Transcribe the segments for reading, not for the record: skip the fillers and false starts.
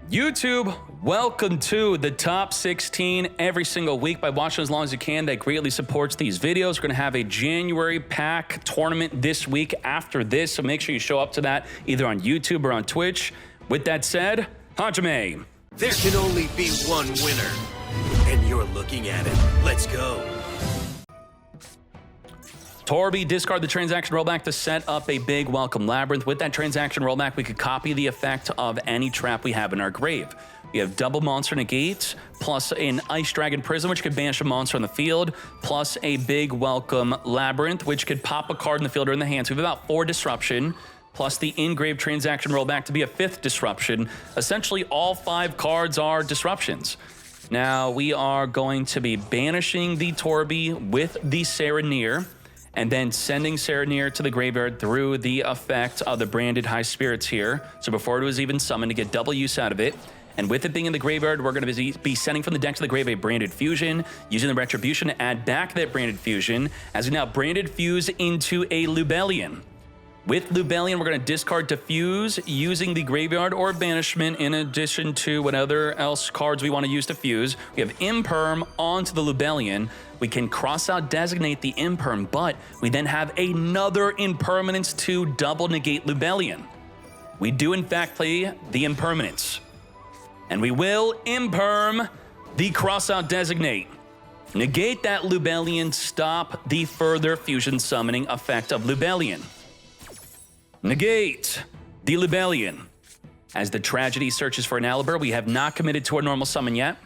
YouTube, welcome to the top 16 every single week. By watching as long as you can, that greatly supports these videos. We're going to have a January pack tournament this week after this, so make sure you show up to that either on YouTube or on Twitch. With that said, Hajime. There can only be one winner, and you're looking at it. Let's go. Torby, discard the transaction rollback to set up a big welcome labyrinth. With that transaction rollback, we could copy the effect of any trap we have in our grave. We have double monster negate, plus an ice dragon prison, which could banish a monster on the field, plus a big welcome labyrinth, which could pop a card in the field or in the hand. So we have about 4 disruption, plus the engrave transaction rollback to be a 5th disruption. Essentially, all 5 cards are disruptions. Now, we are going to be banishing the Torby with the Serenir, and then sending Serenir to the graveyard through the effect of the branded high spirits here. So before it was even summoned, to get double use out of it. And with it being in the graveyard, we're going to be sending from the deck to the grave a branded fusion, using the retribution to add back that branded fusion, as we now branded fuse into a Lubellion. With Lubellion, we're going to discard to fuse using the graveyard or banishment in addition to whatever else cards we want to use to fuse. We have Imperm onto the Lubellion. We can cross out designate the Imperm, but we then have another Impermanence to double negate Lubellion. We do in fact play the Impermanence. And we will Imperm the cross out designate. Negate that Lubellion, stop the further fusion summoning effect of Lubellion. Negate the Lubellion. As the tragedy searches for an Alubur, we have not committed to a normal summon yet.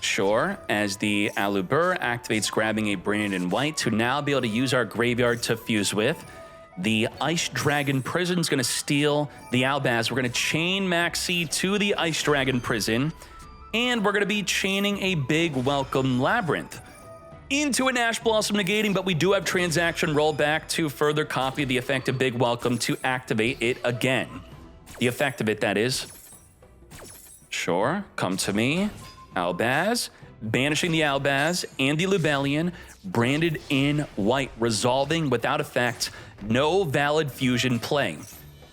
Sure, as the Alubur activates, grabbing a Brandon White to now be able to use our graveyard to fuse with. The Ice Dragon Prison is going to steal the Albaz. We're going to chain Maxi to the Ice Dragon Prison, and we're going to be chaining a big welcome labyrinth into an Ash Blossom negating, but we do have transaction rollback to further copy the effect of Big Welcome to activate it again. The effect of it, that is. Sure, come to me. Albaz, banishing the Albaz and the Lubellion, branded in white, resolving without effect, no valid fusion play.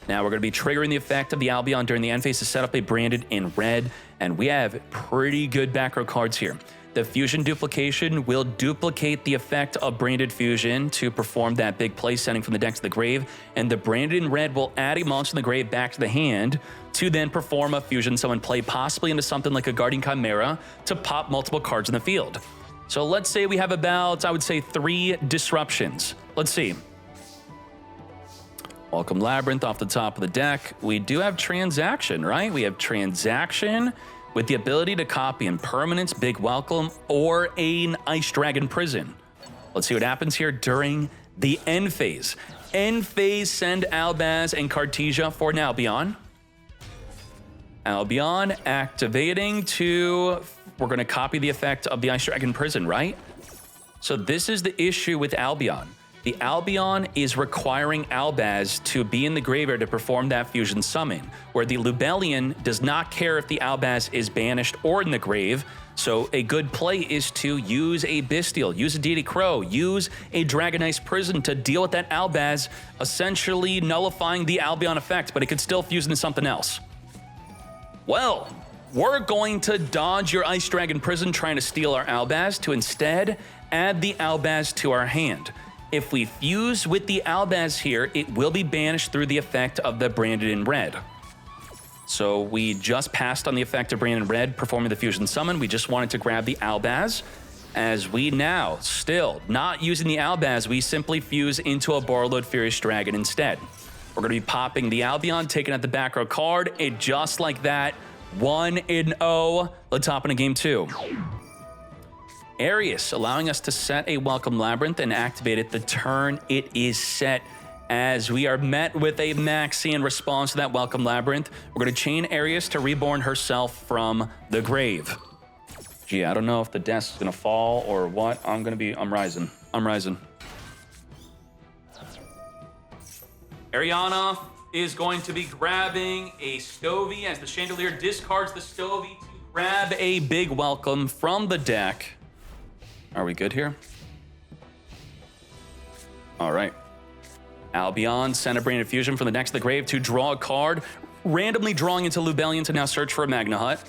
Now we're going to be triggering the effect of the Albion during the end phase to set up a branded in red, and we have pretty good back row cards here. The fusion duplication will duplicate the effect of branded fusion to perform that big play, sending from the deck to the grave, and the branded in red will add a monster in the grave back to the hand to then perform a fusion summon play, possibly into something like a Guardian Chimera to pop multiple cards in the field. So let's say we have about, I would say, 3 disruptions. Let's see. Welcome Labyrinth off the top of the deck. We do have transaction, right? We have transaction with the ability to copy Impermanence, Big Welcome, or an Ice Dragon Prison. Let's see what happens here during the end phase. End phase, send Albaz and Cartesia for an Albion. Albion activating to, we're going to copy the effect of the Ice Dragon Prison, right? So this is the issue with Albion. The Albion is requiring Albaz to be in the graveyard to perform that fusion summon, where the Lubellion does not care if the Albaz is banished or in the grave. So a good play is to use a Bestial, use a Deity Crow, use a Dragon Ice Prison to deal with that Albaz, essentially nullifying the Albion effect, but it could still fuse into something else. Well, we're going to dodge your Ice Dragon Prison trying to steal our Albaz to instead add the Albaz to our hand. If we fuse with the Albaz here, it will be banished through the effect of the branded in red. So we just passed on the effect of branded in red, performing the fusion summon. We just wanted to grab the Albaz. As we now, still not using the Albaz, we simply fuse into a Borreload Furious Dragon instead. We're going to be popping the Albion, taking out the back row card. It just like that, 1-0. Let's hop into game 2. Arius, allowing us to set a Welcome Labyrinth and activate it the turn it is set. As we are met with a Maxi in response to that Welcome Labyrinth, we're going to chain Arius to reborn herself from the grave. Gee, I don't know if the desk is going to fall or what. I'm rising. I'm rising. Ariana is going to be grabbing a Stovey as the Chandelier discards the Stovey to grab a big Welcome from the deck. Are we good here? All right. Albion, send a Branded Fusion from the next to the grave to draw a card. randomly drawing into Lubellion to now search for a Magna Hut.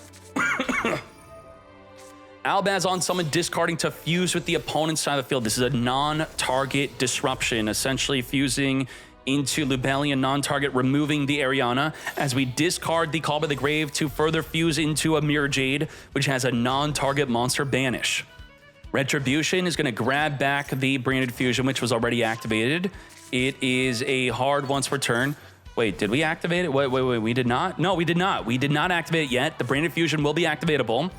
Albaz on summon, discarding to fuse with the opponent's side of the field. This is a non-target disruption, essentially fusing into Lubellion, non-target, removing the Ariana as we discard the Call by the Grave to further fuse into a Mirror Jade, which has a non-target monster banish. Retribution is going to grab back the Branded Fusion, which was already activated. It is a hard once per turn. Wait, did we activate it? Wait, we did not? No, we did not. We did not activate it yet. The Branded Fusion will be activatable.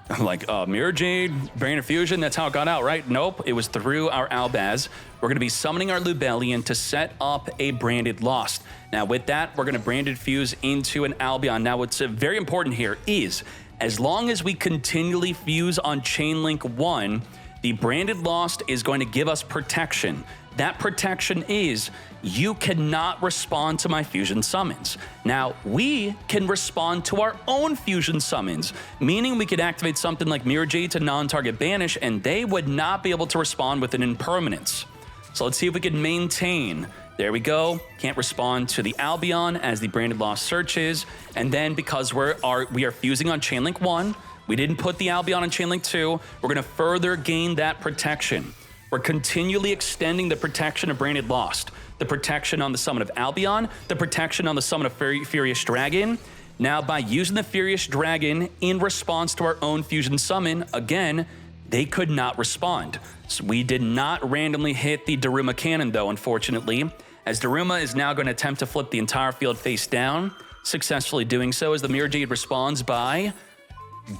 I'm like, Mirror Jade, Branded Fusion, that's how it got out, right? Nope, it was through our Albaz. We're going to be summoning our Lubellion to set up a Branded Lost. Now, with that, we're going to Branded Fuse into an Albion. Now, what's very important here is, as long as we continually fuse on Chainlink 1, the Branded Lost is going to give us protection. That protection is, you cannot respond to my fusion summons. Now, we can respond to our own fusion summons, meaning we could activate something like Mirror Jade to non-target banish, and they would not be able to respond with an impermanence. So let's see if we can maintain. There we go. Can't respond to the Albion as the Branded Lost searches. And then because we are fusing on Chainlink 1, we didn't put the Albion on Chainlink 2, we're going to further gain that protection. We're continually extending the protection of Branded Lost. The protection on the summon of Albion, the protection on the summon of Furious Dragon. Now, by using the Furious Dragon in response to our own fusion summon, again, they could not respond. So we did not randomly hit the Daruma cannon, though, unfortunately, as Daruma is now going to attempt to flip the entire field face down, successfully doing so as the Mirror Jade responds by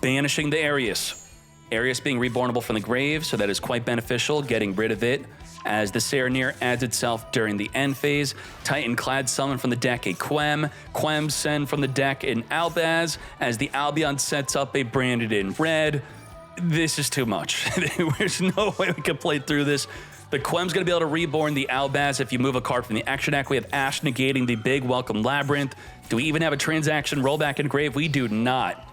banishing the Arius. Arius being rebornable from the grave, so that is quite beneficial, getting rid of it. As the Serenir adds itself during the end phase, Titan-clad summon from the deck a Quem send from the deck an Albaz, as the Albion sets up a Branded in red. This is too much. There's no way we can play through this. The Quem's gonna be able to reborn the Albaz if you move a card from the action deck. We have Ash negating the big Welcome Labyrinth. Do we even have a transaction rollback in grave? We do not.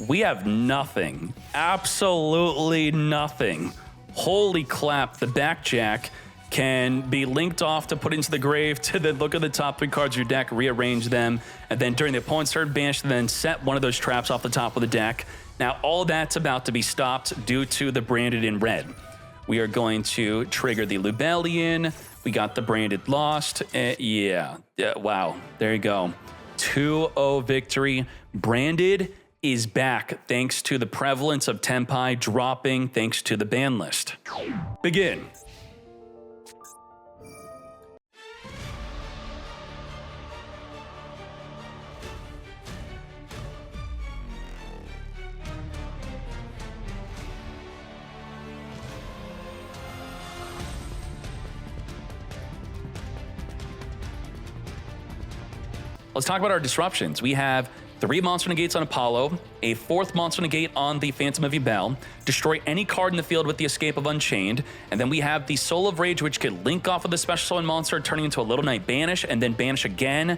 We have nothing. Absolutely nothing. Holy clap, the Backjack can be linked off to put into the grave to then look at the top 3 cards of your deck, rearrange them, and then during the opponent's turn, banish, and then set one of those traps off the top of the deck. Now, all that's about to be stopped due to the Branded in red. We are going to trigger the Lubellion. We got the Branded Lost. Yeah, wow, there you go. 2-0 victory. Branded is back thanks to the prevalence of Tenpai dropping thanks to the ban list. Begin. Let's talk about our disruptions. We have 3 Monster Negates on Apollo, a 4th Monster Negate on the Phantom of Yubel, destroy any card in the field with the Escape of Unchained, and then we have the Soul of Rage, which could link off of the Special Summon monster, turning into a Little Knight Banish, and then Banish again.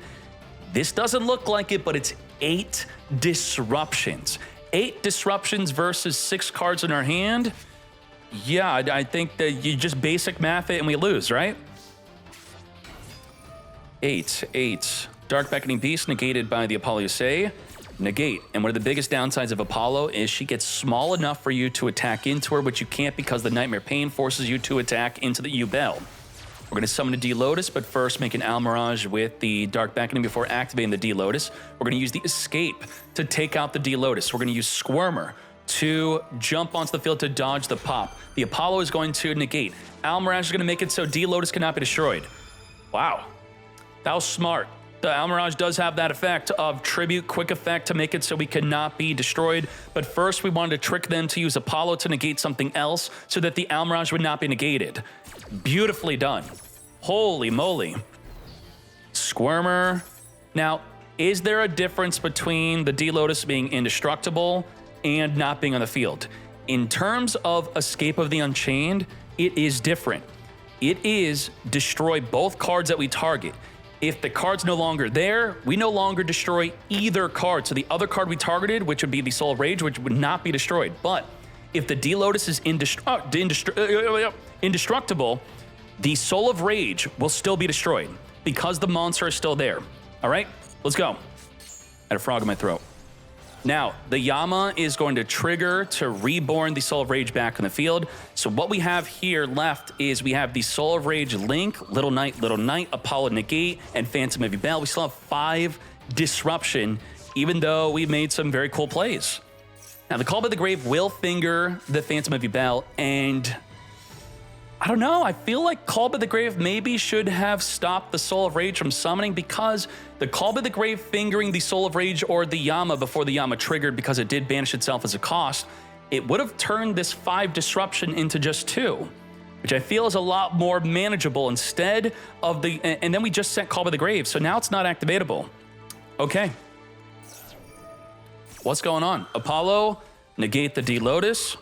This doesn't look like it, but it's 8 disruptions. 8 disruptions versus 6 cards in our hand. Yeah, I think that you just basic math it and we lose, right? 8. Dark Beckoning Beast negated by the Apollo Say. Negate. And one of the biggest downsides of Apollo is she gets small enough for you to attack into her, but you can't because the Nightmare Pain forces you to attack into the Yubel. We're going to summon a D-Lotus, but first make an Almirage with the Dark Beckoning before activating the D-Lotus. We're going to use the Escape to take out the D-Lotus. We're going to use Squirmer to jump onto the field to dodge the pop. The Apollo is going to negate. Almirage is going to make it so D-Lotus cannot be destroyed. Wow. That was smart. The Almirage does have that effect of tribute, quick effect to make it so we cannot be destroyed. But first, we wanted to trick them to use Apollo to negate something else so that the Almirage would not be negated. Beautifully done. Holy moly. Squirmer. Now, is there a difference between the D-Lotus being indestructible and not being on the field? In terms of Escape of the Unchained, it is different. It is destroy both cards that we target. If the card's no longer there, we no longer destroy either card. So the other card we targeted, which would be the Soul of Rage, which would not be destroyed. But if the D-Lotus is indestructible, the Soul of Rage will still be destroyed because the monster is still there. All right? Let's go. I had a frog in my throat. Now, the Yama is going to trigger to reborn the Soul of Rage back in the field. So what we have here left is we have the Soul of Rage Link, Little Knight, Apollo Negate, and Phantom of Yubel. We still have 5 Disruption, even though we made some very cool plays. Now, the Call by the Grave will finger the Phantom of Yubel, and I don't know, I feel like Call by the Grave maybe should have stopped the Soul of Rage from summoning, because the Call by the Grave fingering the Soul of Rage or the Yama before the Yama triggered, because it did banish itself as a cost, it would have turned this 5 Disruption into just 2, which I feel is a lot more manageable instead of the, and then we just sent Call by the Grave, so now it's not activatable. Okay. What's going on? Apollo, negate the D-Lotus.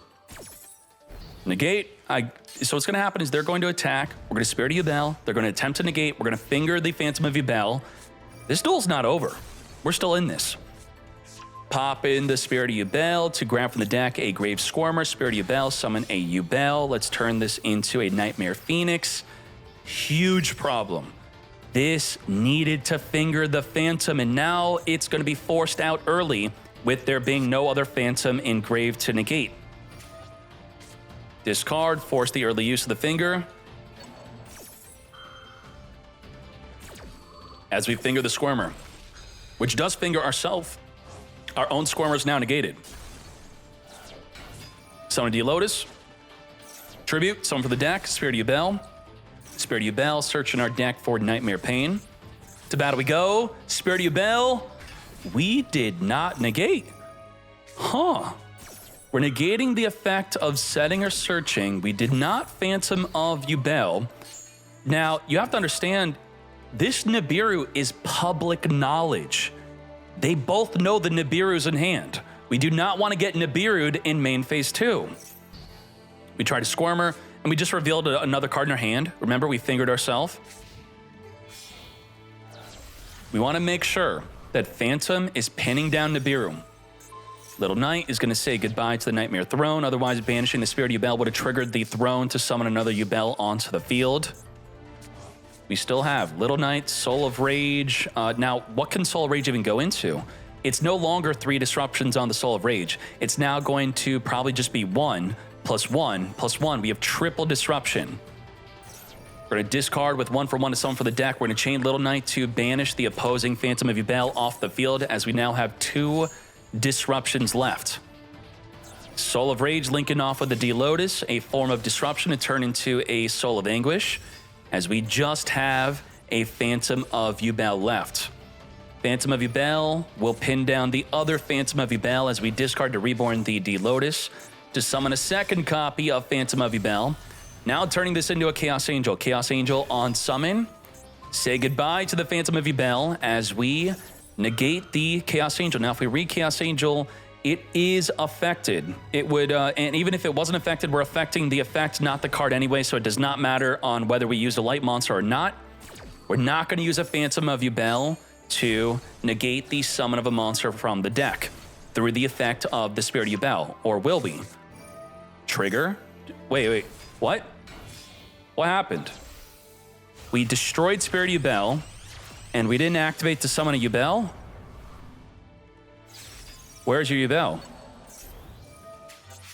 Negate. So what's going to happen is they're going to attack. We're going to Spirit of Yubel. They're going to attempt to negate. We're going to finger the Phantom of Yubel. This duel's not over. We're still in this. Pop in the Spirit of Yubel to grab from the deck a Grave Squirmer. Spirit of Yubel, summon a Yubel. Let's turn this into a Nightmare Phoenix. Huge problem. This needed to finger the Phantom, and now it's going to be forced out early with there being no other Phantom in Grave to negate. Discard, force the early use of the finger. As we finger the Squirmer, which does finger ourselves. Our own Squirmer is now negated. Summon D-Lotus. Tribute, summon for the deck, Spirit of Yubel. Spirit of Yubel, searching our deck for Nightmare Pain. To battle we go. Spirit of Yubel. We did not negate. Huh. We're negating the effect of setting or searching. We did not Phantom of Yubel. Now, you have to understand, this Nibiru is public knowledge. They both know the Nibiru's in hand. We do not want to get Nibiru'd in main phase 2. We tried a Squirmer, and we just revealed another card in our hand. Remember, we fingered ourselves. We want to make sure that Phantom is pinning down Nibiru. Little Knight is going to say goodbye to the Nightmare Throne, otherwise banishing the Spirit of Yubel would have triggered the Throne to summon another Yubel onto the field. We still have Little Knight, Soul of Rage. Now, what can Soul of Rage even go into? It's no longer 3 disruptions on the Soul of Rage. It's now going to probably just be 1 plus 1 plus 1. We have triple disruption. We're going to discard with 1 for 1 to summon for the deck. We're going to chain Little Knight to banish the opposing Phantom of Yubel off the field, as we now have 2 disruptions left. Soul of Rage linking off with the D-Lotus, a form of disruption to turn into a Soul of Anguish, as we just have a Phantom of Yubel left. Phantom of Yubel will pin down the other Phantom of Yubel as we discard to reborn the D-Lotus to summon a second copy of Phantom of Yubel. Now turning this into a Chaos Angel. Chaos Angel on summon. Say goodbye to the Phantom of Yubel as we negate the Chaos Angel. Now, if we read Chaos Angel, it is affected. It would, and even if it wasn't affected, we're affecting the effect, not the card anyway, so it does not matter on whether we use a light monster or not. We're not going to use a Phantom of Yubel to negate the summon of a monster from the deck through the effect of the Spirit of Yubel, or will we? Trigger? Wait, what? What happened? We destroyed Spirit of Yubel, and we didn't activate to summon a Yubel? Where's your Yubel?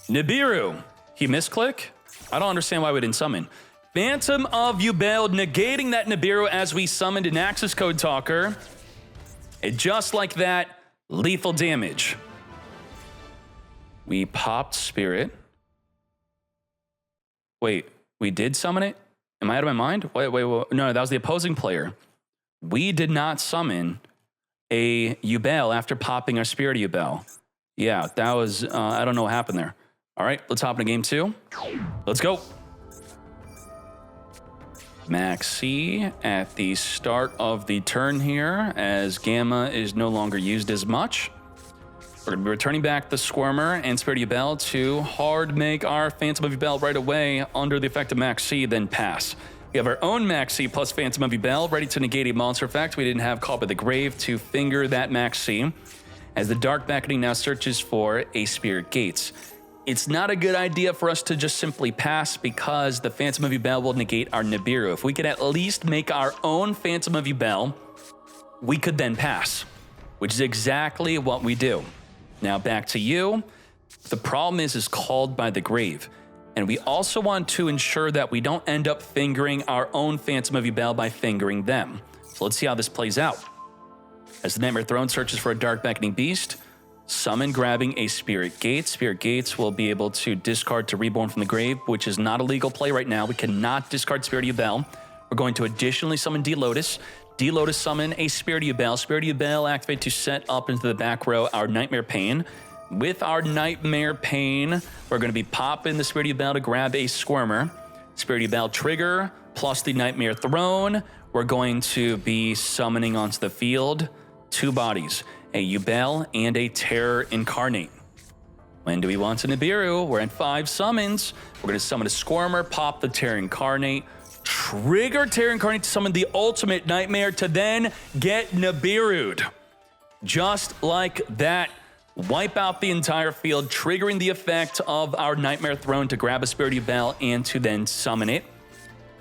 Nibiru. He misclick? I don't understand why we didn't summon. Phantom of Yubel, negating that Nibiru as we summoned an Access Code Talker. And just like that, lethal damage. We popped Spirit. Wait, we did summon it? Am I out of my mind? Wait. No, that was the opposing player. We did not summon a Yubel after popping our Spirit of Yubel. Yeah, that was, I don't know what happened there. All right, let's hop into game 2. Let's go. Max C at the start of the turn here, as Gamma is no longer used as much. We're going to be returning back the Squirmer and Spirit of Yubel to hard make our Phantom of Yubel right away under the effect of Max C, then pass. We have our own Max C plus Phantom of Yubel ready to negate a monster effect. We didn't have Call by the Grave to finger that Max C, as the Dark Beckoning now searches for a Spirit Gates. It's not a good idea for us to just simply pass, because the Phantom of Yubel will negate our Nibiru. If we could at least make our own Phantom of Yubel we could then pass, which is exactly what we do. Now back to you. The problem is called by the grave. And we also want to ensure that we don't end up fingering our own Phantom of Yubel by fingering them. So let's see how this plays out. As the Nightmare Throne searches for a Dark Beckoning Beast, summon grabbing a Spirit Gate. Spirit Gates will be able to discard to Reborn from the grave, which is not a legal play right now. We cannot discard Spirit of Yubel. We're going to additionally summon D-Lotus. D-Lotus summon a Spirit of Yubel. Spirit of Yubel activate to set up into the back row our Nightmare Pain. With our Nightmare Pain, we're going to be popping the Spirit of Yubel to grab a Squirmer. Spirit of Yubel trigger, plus the Nightmare Throne. We're going to be summoning onto the field 2 bodies, a Yubel and a Terror Incarnate. When do we want to Nibiru? We're at 5 summons. We're going to summon a Squirmer, pop the Terror Incarnate, trigger Terror Incarnate to summon the ultimate Nightmare to then get Nibiru'd. Just like that. Wipe out the entire field, triggering the effect of our Nightmare Throne to grab a Spirit of Yubel and to then summon it.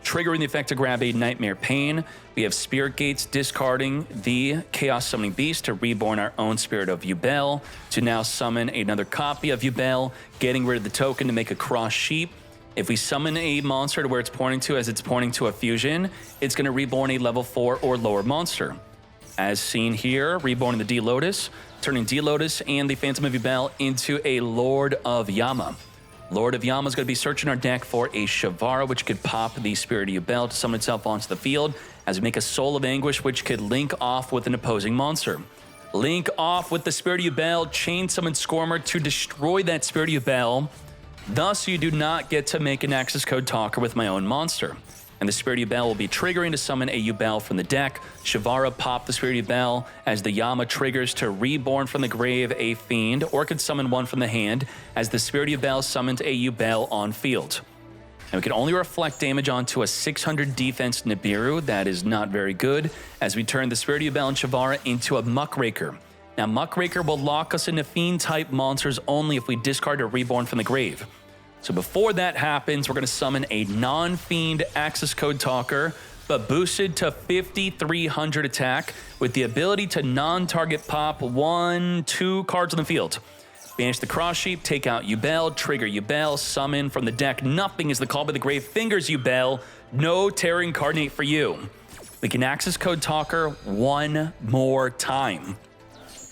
Triggering the effect to grab a Nightmare Pain. We have Spirit Gates discarding the Chaos Summoning Beast to reborn our own Spirit of Yubel, to now summon another copy of Yubel, getting rid of the token to make a Cross Sheep. If we summon a monster to where it's pointing to, as it's pointing to a fusion, it's going to reborn a level 4 or lower monster. As seen here, reborn the D-Lotus, turning D-Lotus and the Phantom of Yubel into a Lord of Yama. Lord of Yama is going to be searching our deck for a Shavara, which could pop the Spirit of Yubel to summon itself onto the field, as we make a Soul of Anguish, which could link off with an opposing monster. Link off with the Spirit of Yubel, chain summon Squirmer to destroy that Spirit of Yubel. Thus, you do not get to make an access code talker with my own monster. And the Spirit of Yubel will be triggering to summon a Yubel from the deck. Shavara pop the Spirit of Yubel as the Yama triggers to reborn from the grave a Fiend, or could summon one from the hand as the Spirit of Yubel summons a Yubel on field. And we can only reflect damage onto a 600 defense Nibiru. That is not very good, as we turn the Spirit of Yubel and Shavara into a Muckraker. Now, Muckraker will lock us into Fiend-type monsters only if we discard a Reborn from the grave. So before that happens, we're going to summon a non-Fiend access code talker, but boosted to 5,300 attack with the ability to non-target pop 1-2 cards on the field. Banish the Cross Sheep, take out Yubel, trigger Yubel, summon from the deck. Nothing is the call by the grave. Fingers Yubel. No Terror Incarnate for you. We can access code talker one more time.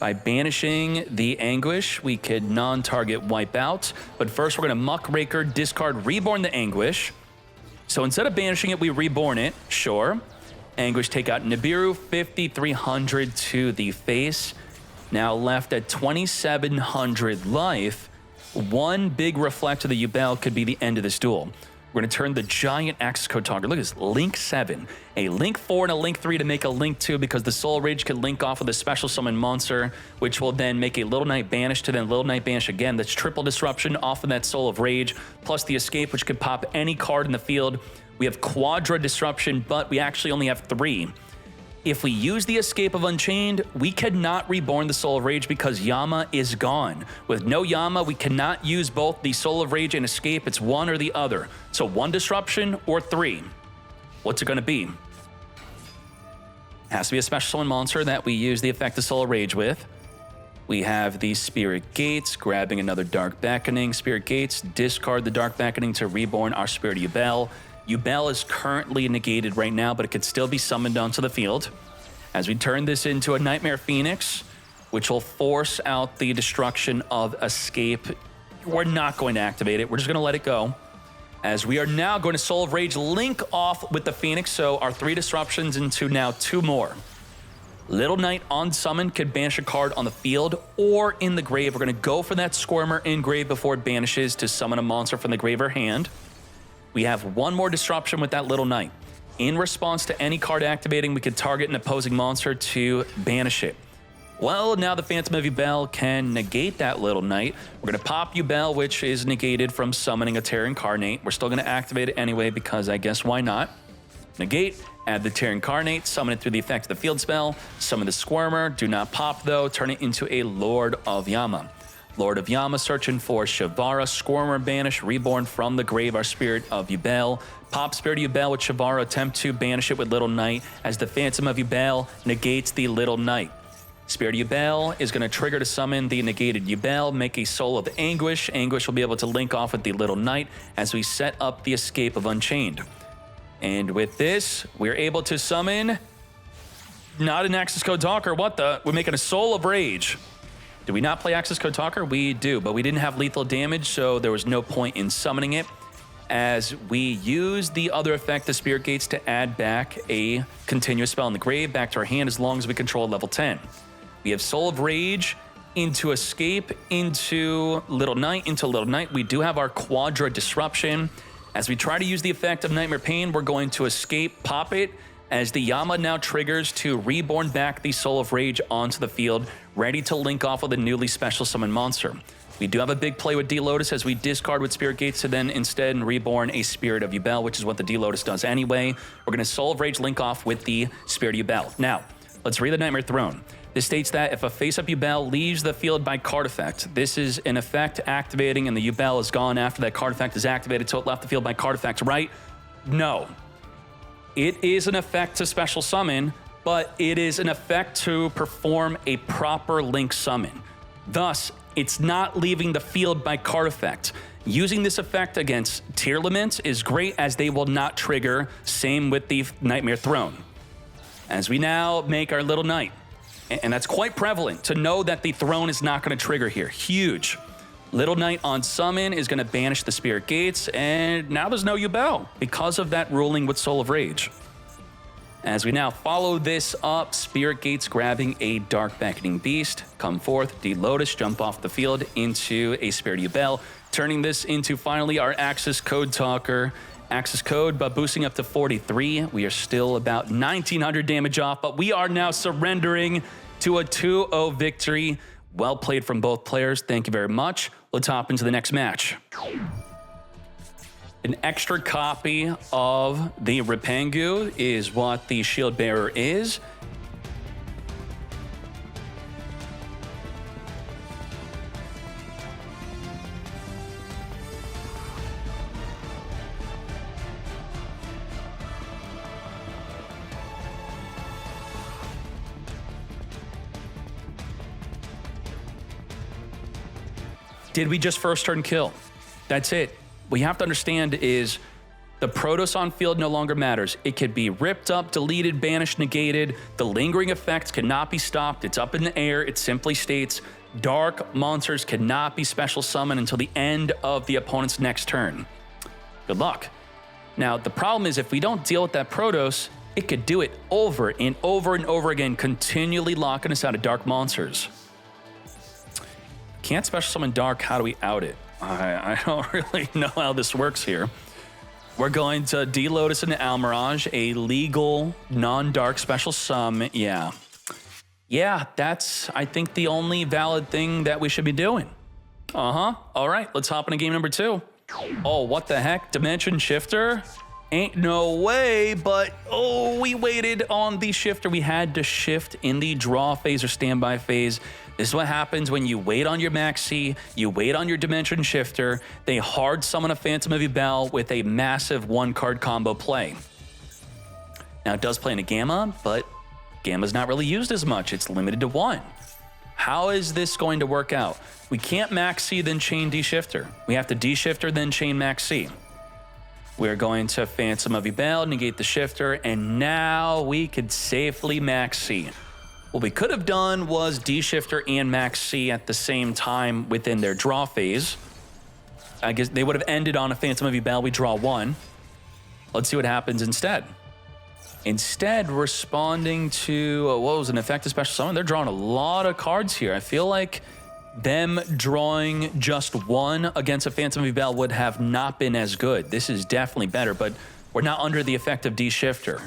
By banishing the Anguish, we could non-target wipe out. But first, we're going to Muckraker, discard, reborn the Anguish. So instead of banishing it, we reborn it. Sure. Anguish, take out Nibiru, 5,300 to the face. Now left at 2,700 life. One big reflect of the Yubel could be the end of this duel. We're going to turn the giant access code talker. Look at this, Link 7. A Link 4 and a Link 3 to make a Link 2, because the Soul Rage can link off with a special summon monster, which will then make a Little Knight Banish to then Little Knight Banish again. That's triple disruption off of that Soul of Rage, plus the Escape, which could pop any card in the field. We have Quadra Disruption, but we actually only have 3. If we use the Escape of Unchained, we cannot reborn the Soul of Rage because Yama is gone. With no Yama, we cannot use both the Soul of Rage and Escape. It's one or the other. So 1 disruption or 3. What's it going to be? Has to be a special summon monster that we use the effect of Soul of Rage with. We have the Spirit Gates, grabbing another Dark Beckoning. Spirit Gates, discard the Dark Beckoning to reborn our Spirit of Yubel. Yubel is currently negated right now, but it could still be summoned onto the field. As we turn this into a Nightmare Phoenix, which will force out the destruction of Escape. We're not going to activate it. We're just going to let it go. As we are now going to Soul of Rage, link off with the Phoenix, so our 3 disruptions into now 2 more. Little Knight on summon could banish a card on the field or in the grave. We're going to go for that Squirmer in grave before it banishes to summon a monster from the grave or hand. We have 1 more disruption with that Little Knight. In response to any card activating, we could target an opposing monster to banish it. Well, now the Phantom of Yubel can negate that Little Knight. We're going to pop Yubel, which is negated from summoning a Terror Incarnate. We're still going to activate it anyway because I guess why not? Negate, add the Terror Incarnate, summon it through the effect of the field spell, summon the Squirmer, do not pop though, turn it into a Lord of Yama. Lord of Yama searching for Shavara, Squirmer banish, reborn from the grave, our Spirit of Yubel. Pop Spirit of Yubel with Shavara, attempt to banish it with Little Knight as the Phantom of Yubel negates the Little Knight. Spirit of Yubel is going to trigger to summon the negated Yubel, make a Soul of Anguish. Anguish will be able to link off with the Little Knight as we set up the Escape of Unchained. And with this, we're able to summon not an Access Code Talker. What the? We're making a Soul of Rage. Do we not play Access Code Talker? We do, but we didn't have lethal damage, so there was no point in summoning it, as we use the other effect, the Spirit Gates, to add back a continuous spell in the grave back to our hand as long as we control level 10. We have Soul of Rage into Escape, into Little Knight. We do have our Quadra Disruption. As we try to use the effect of Nightmare Pain, we're going to escape, pop it, as the Yama now triggers to reborn back the Soul of Rage onto the field, ready to link off with a newly special summon monster. We do have a big play with D-Lotus as we discard with Spirit Gates to then instead reborn a Spirit of Yubel, which is what the D-Lotus does anyway. We're going to Soul of Rage link off with the Spirit of Yubel. Now, let's read the Nightmare Throne. This states that if a face-up Yubel leaves the field by card effect, this is an effect activating and the Yubel is gone after that card effect is activated, so it left the field by card effect, right? No. It is an effect to special summon, but it is an effect to perform a proper link summon. Thus, it's not leaving the field by card effect. Using this effect against tier limits is great as they will not trigger, same with the Nightmare Throne. As we now make our Little Knight, and that's quite prevalent to know that the Throne is not going to trigger here. Huge. Little Knight on summon is going to banish the Spirit Gates, and now there's no Yubel because of that ruling with Soul of Rage. As we now follow this up, Spirit Gates grabbing a Dark Beckoning Beast, come forth, D-Lotus, jump off the field into a Spirit Yubel, turning this into finally our Access Code Talker. Access Code, but boosting up to 43. We are still about 1,900 damage off, but we are now surrendering to a 2-0 victory. Well played from both players. Thank you very much. Let's hop into the next match. An extra copy of the Ripangu is what the Shield Bearer is. Did we just first turn kill? That's it. What you have to understand is the Protoss on field no longer matters. It could be ripped up, deleted, banished, negated. The lingering effects cannot be stopped. It's up in the air. It simply states dark monsters cannot be special summoned until the end of the opponent's next turn. Good luck. Now, the problem is if we don't deal with that Protoss, it could do it over and over and over again, continually locking us out of dark monsters. Can't special summon dark, how do we out it? I don't really know how this works here. We're going to D-Lotus into Almirage, a legal, non-dark special summon. Yeah, that's, I think, the only valid thing that we should be doing. All right, let's hop into game number 2. Oh, what the heck? Dimension Shifter? Ain't no way, but oh, we waited on the shifter. We had to shift in the draw phase or standby phase. This is what happens when you wait on your Maxi, you wait on your Dimension Shifter, they hard summon a Phantom of Yubel with a massive 1-card combo play. Now it does play in a Gamma, but Gamma's not really used as much. It's limited to 1. How is this going to work out? We can't Maxi then chain D-Shifter. We have to D-Shifter then chain Maxi. We're going to Phantom of Yubel, negate the Shifter, and now we could safely Maxi. What we could have done was D-Shifter and Maxi at the same time within their draw phase. I guess they would have ended on a Phantom of Yubel. We draw 1. Let's see what happens instead. Instead, responding to, what was an effective special summon? They're drawing a lot of cards here. I feel like them drawing just 1 against a Phantom of Yubel would have not been as good. This is definitely better, but we're not under the effect of D-Shifter.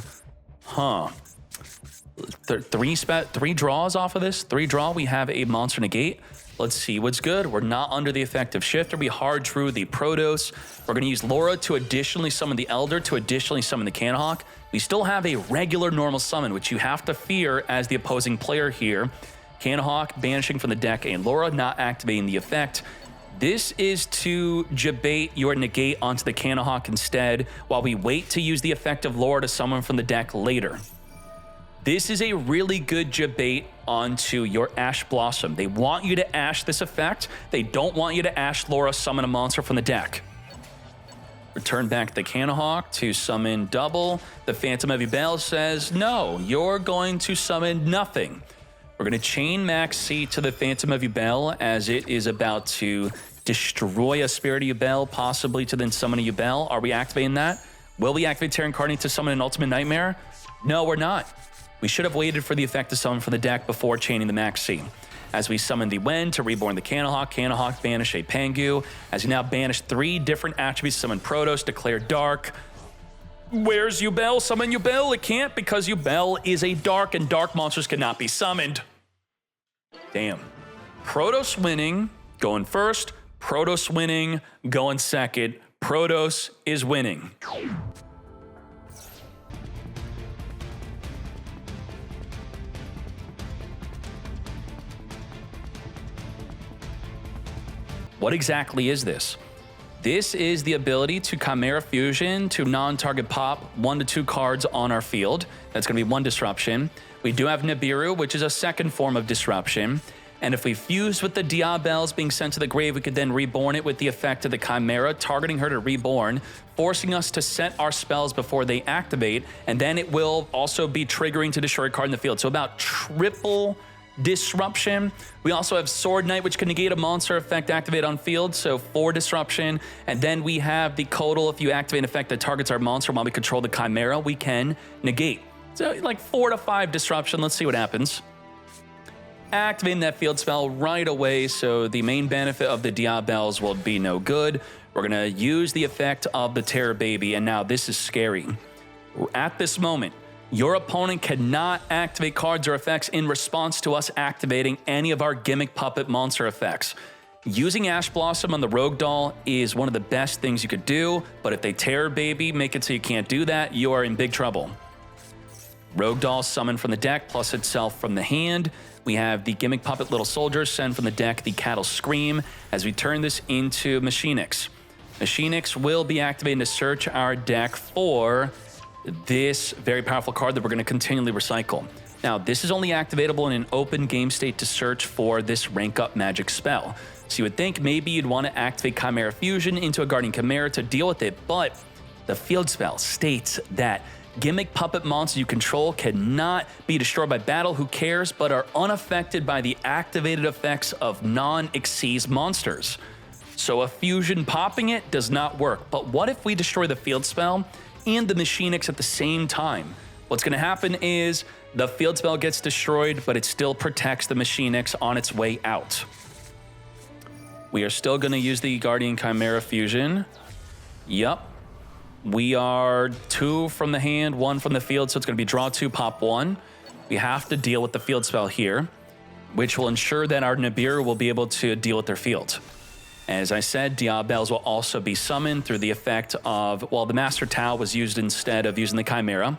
Three draws off of this. 3 draw, we have a monster negate. Let's see what's good. We're not under the effect of Shifter. We hard drew the Protoss. We're going to use Laura to additionally summon the Elder, to additionally summon the Canhawk. We still have a regular normal summon, which you have to fear as the opposing player here. Canahawk banishing from the deck a Laura, not activating the effect. This is to debate your negate onto the Canahawk instead, while we wait to use the effect of Laura to summon from the deck later. This is a really good debate onto your Ash Blossom. They want you to Ash this effect. They don't want you to Ash Laura summon a monster from the deck. Return back the Canahawk to summon double. The Phantom of Yubel says, no, you're going to summon nothing. We're going to chain Max C to the Phantom of Yubel as it is about to destroy a Spirit of Yubel, possibly to then summon a Yubel. Are we activating that? Will we activate Terran Incarnate to summon an Ultimate Nightmare? No, we're not. We should have waited for the effect to summon from the deck before chaining the Max C. As we summon the Wen to reborn the Canahawk, Canahawk banish a Pangu. As we now banish 3 different attributes, summon Protoss, declare Dark. Where's Yubel? Summon Yubel. It can't because Yubel is a Dark and Dark monsters cannot be summoned. Damn. Protoss winning, going first. Protoss winning, going second. Protoss is winning. What exactly is this? This is the ability to Chimera Fusion to non-target pop 1 to 2 cards on our field. That's going to be 1 disruption. We do have Nibiru, which is a second form of disruption. And if we fuse with the Diabels being sent to the grave, we could then reborn it with the effect of the Chimera, targeting her to reborn, forcing us to set our spells before they activate, and then it will also be triggering to destroy a card in the field. So about triple disruption. We also have Sword Knight, which can negate a monster effect activate on field, so 4 disruption. And then we have the Codal. If you activate an effect that targets our monster while we control the Chimera, we can negate. So like 4 to 5 disruption. Let's see what happens. Activating that field spell right away, so the main benefit of the Diabels will be no good. We're gonna use the effect of the Terror Baby, and now this is scary. At this moment, your opponent cannot activate cards or effects in response to us activating any of our Gimmick Puppet monster effects. Using Ash Blossom on the Rogue Doll is one of the best things you could do, but if they Terror Baby, make it so you can't do that, you are in big trouble. Rogue Doll summon from the deck, plus itself from the hand. We have the Gimmick Puppet Little Soldier send from the deck the Cattle Scream as we turn this into Machinix. Machinix will be activating to search our deck for this very powerful card that we're going to continually recycle. Now, this is only activatable in an open game state to search for this rank up magic spell. So you would think maybe you'd want to activate Chimera Fusion into a Guardian Chimera to deal with it, but the field spell states that Gimmick Puppet monsters you control cannot be destroyed by battle, who cares, but are unaffected by the activated effects of non-Xyz monsters. So a fusion popping it does not work. But what if we destroy the field spell and the Machinix at the same time? What's going to happen is the field spell gets destroyed, but it still protects the Machinix on its way out. We are still going to use the Guardian Chimera Fusion. Yup. We are 2 from the hand, 1 from the field, so it's going to be draw 2, pop 1. We have to deal with the field spell here, which will ensure that our Nibiru will be able to deal with their field. As I said, Diabels will also be summoned through the effect of, well, the Master Tau was used instead of using the Chimera.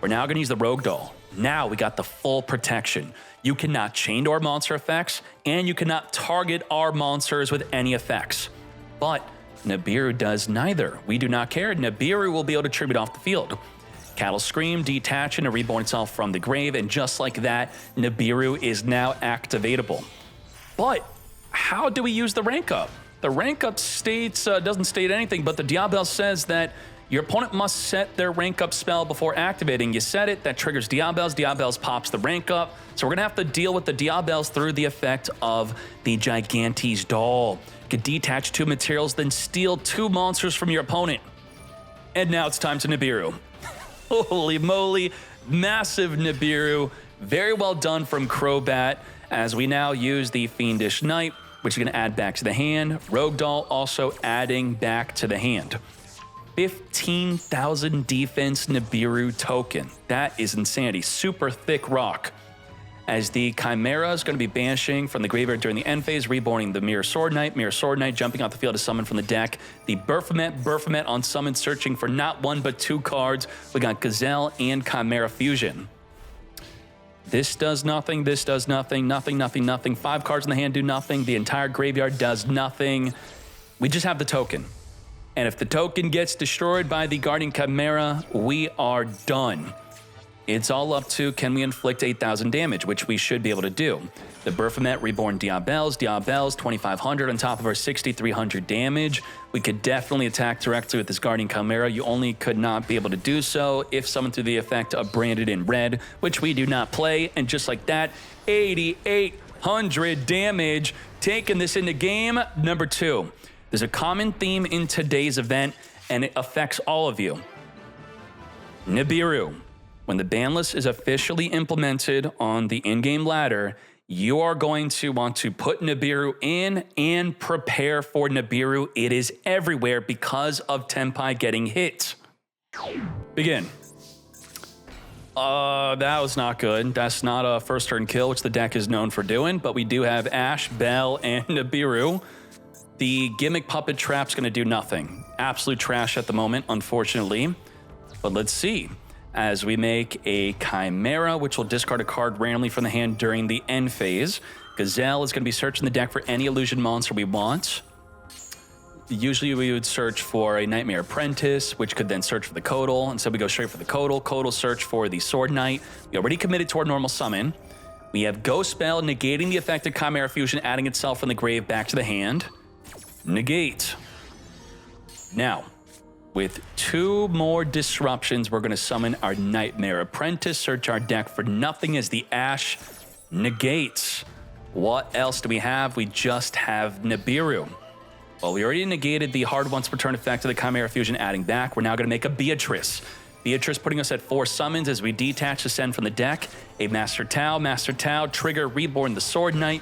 We're now going to use the Rogue Doll. Now we got the full protection. You cannot chain to our monster effects, and you cannot target our monsters with any effects. But Nibiru does neither. We do not care. Nibiru will be able to tribute off the field. Cattle Scream, detach and reborn itself from the grave, and just like that, Nibiru is now activatable. But how do we use the rank up? The rank up states doesn't state anything, but the Diabel says that your opponent must set their rank up spell before activating. You set it, that triggers Diabels. Diabels pops the rank up. So we're gonna have to deal with the Diabels through the effect of the Gigantes Doll. You can detach 2 materials, then steal 2 monsters from your opponent. And now it's time to Nibiru. Holy moly, massive Nibiru. Very well done from Crobat, as we now use the Fiendish Knight, which is going to add back to the hand. Rogue Doll also adding back to the hand. 15,000 defense Nibiru token. That is insanity. Super thick rock. As the Chimera is going to be banishing from the graveyard during the end phase, reborning the Mirror Sword Knight jumping off the field to summon from the deck. The Baphomet on summon, searching for not 1 but 2 cards. We got Gazelle and Chimera Fusion. This does nothing, this does nothing, nothing, nothing, nothing. 5 cards in the hand do nothing. The entire graveyard does nothing. We just have the token. And if the token gets destroyed by the Guardian Chimera, we are done. It's all up to, can we inflict 8,000 damage, which we should be able to do. The Baphomet Reborn Diabels, 2,500 on top of our 6,300 damage. We could definitely attack directly with this Guardian Chimera. You only could not be able to do so if summoned through the effect of Branded in Red, which we do not play. And just like that, 8,800 damage, taking this into game number 2. There's a common theme in today's event, and it affects all of you. Nibiru. When the ban list is officially implemented on the in-game ladder, you are going to want to put Nibiru in and prepare for Nibiru. It is everywhere because of Tenpai getting hit. Begin. That was not good. That's not a first turn kill, which the deck is known for doing, but we do have Ash, Bell, and Nibiru. The Gimmick Puppet Trap's going to do nothing. Absolute trash at the moment, unfortunately. But let's see. As we make a Chimera, which will discard a card randomly from the hand during the end phase. Gazelle is going to be searching the deck for any illusion monster we want. Usually we would search for a Nightmare Apprentice, which could then search for the Codal. Instead we go straight for the Codal. Codal search for the Sword Knight. We already committed to our normal summon. We have Ghost Spell negating the effect of Chimera Fusion, adding itself from the grave back to the hand. Negate. Now, with 2 more disruptions, we're going to summon our Nightmare Apprentice, search our deck for nothing as the Ash negates. What else do we have? We just have Nibiru. Well, we already negated the hard once per turn effect of the Chimera Fusion adding back. We're now going to make a Beatrice. Beatrice putting us at 4 summons as we detach the send from the deck. A Master Tau, trigger, reborn the Sword Knight,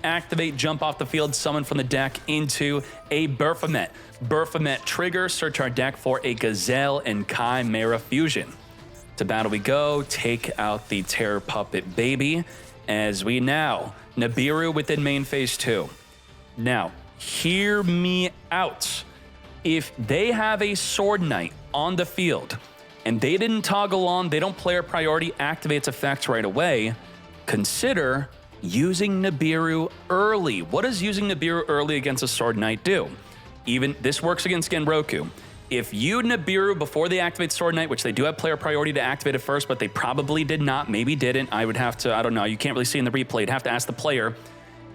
activate, jump off the field, summon from the deck into a Baphomet. Baphomet trigger, search our deck for a Gazelle and Chimera Fusion. To battle we go, take out the Terror Puppet Baby, as we now, Nibiru within main phase 2. Now, hear me out. If they have a Sword Knight on the field, and they didn't toggle on, they don't player priority, activates effects right away, consider using Nibiru early. What does using Nibiru early against a Sword Knight do? Even this works against Genroku. If you Nibiru before they activate Sword Knight, which they do have player priority to activate it first, but they probably did not, maybe didn't, I would have to, I don't know, you can't really see in the replay, you'd have to ask the player.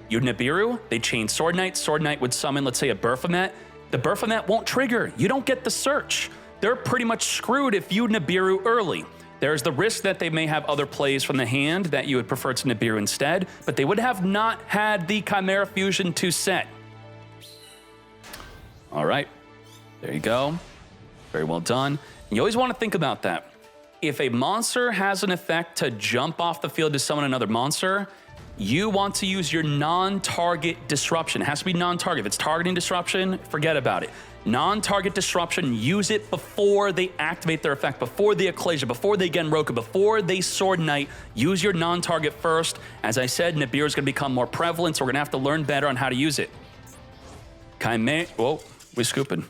You Nibiru, they chain Sword Knight would summon, let's say, a Baphomet. The Baphomet won't trigger. You don't get the search. They're pretty much screwed if you Nibiru early. There's the risk that they may have other plays from the hand that you would prefer to Nibiru instead, but they would have not had the Chimera Fusion to set. All right, there you go. Very well done. And you always want to think about that. If a monster has an effect to jump off the field to summon another monster, you want to use your non-target disruption. It has to be non-target. If it's targeting disruption, forget about it. Non-target disruption, use it before they activate their effect, before the Ecclesia, before they Genroku, before they Sword Knight. Use your non-target first. As I said, Nibiru is going to become more prevalent, so we're going to have to learn better on how to use it. Chimera, whoa, we scooping.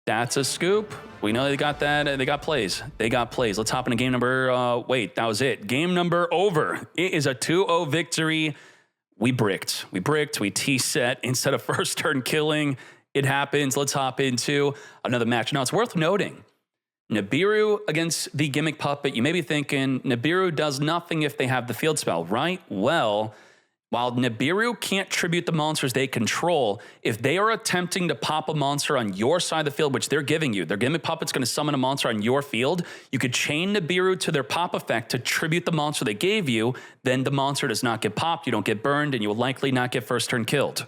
That's a scoop. We know they got that. They got plays. They got plays. Let's hop into game number, wait, that was it. Game number over. It is a 2-0 victory. We bricked. We T-set instead of first turn killing. It happens. Let's hop into another match. Now, it's worth noting, Nibiru against the Gimmick Puppet. You may be thinking, Nibiru does nothing if they have the field spell, right? Well, while Nibiru can't tribute the monsters they control, if they are attempting to pop a monster on your side of the field, which they're giving you, their Gimmick Puppet's going to summon a monster on your field, you could chain Nibiru to their pop effect to tribute the monster they gave you, then the monster does not get popped, you don't get burned, and you will likely not get first turn killed.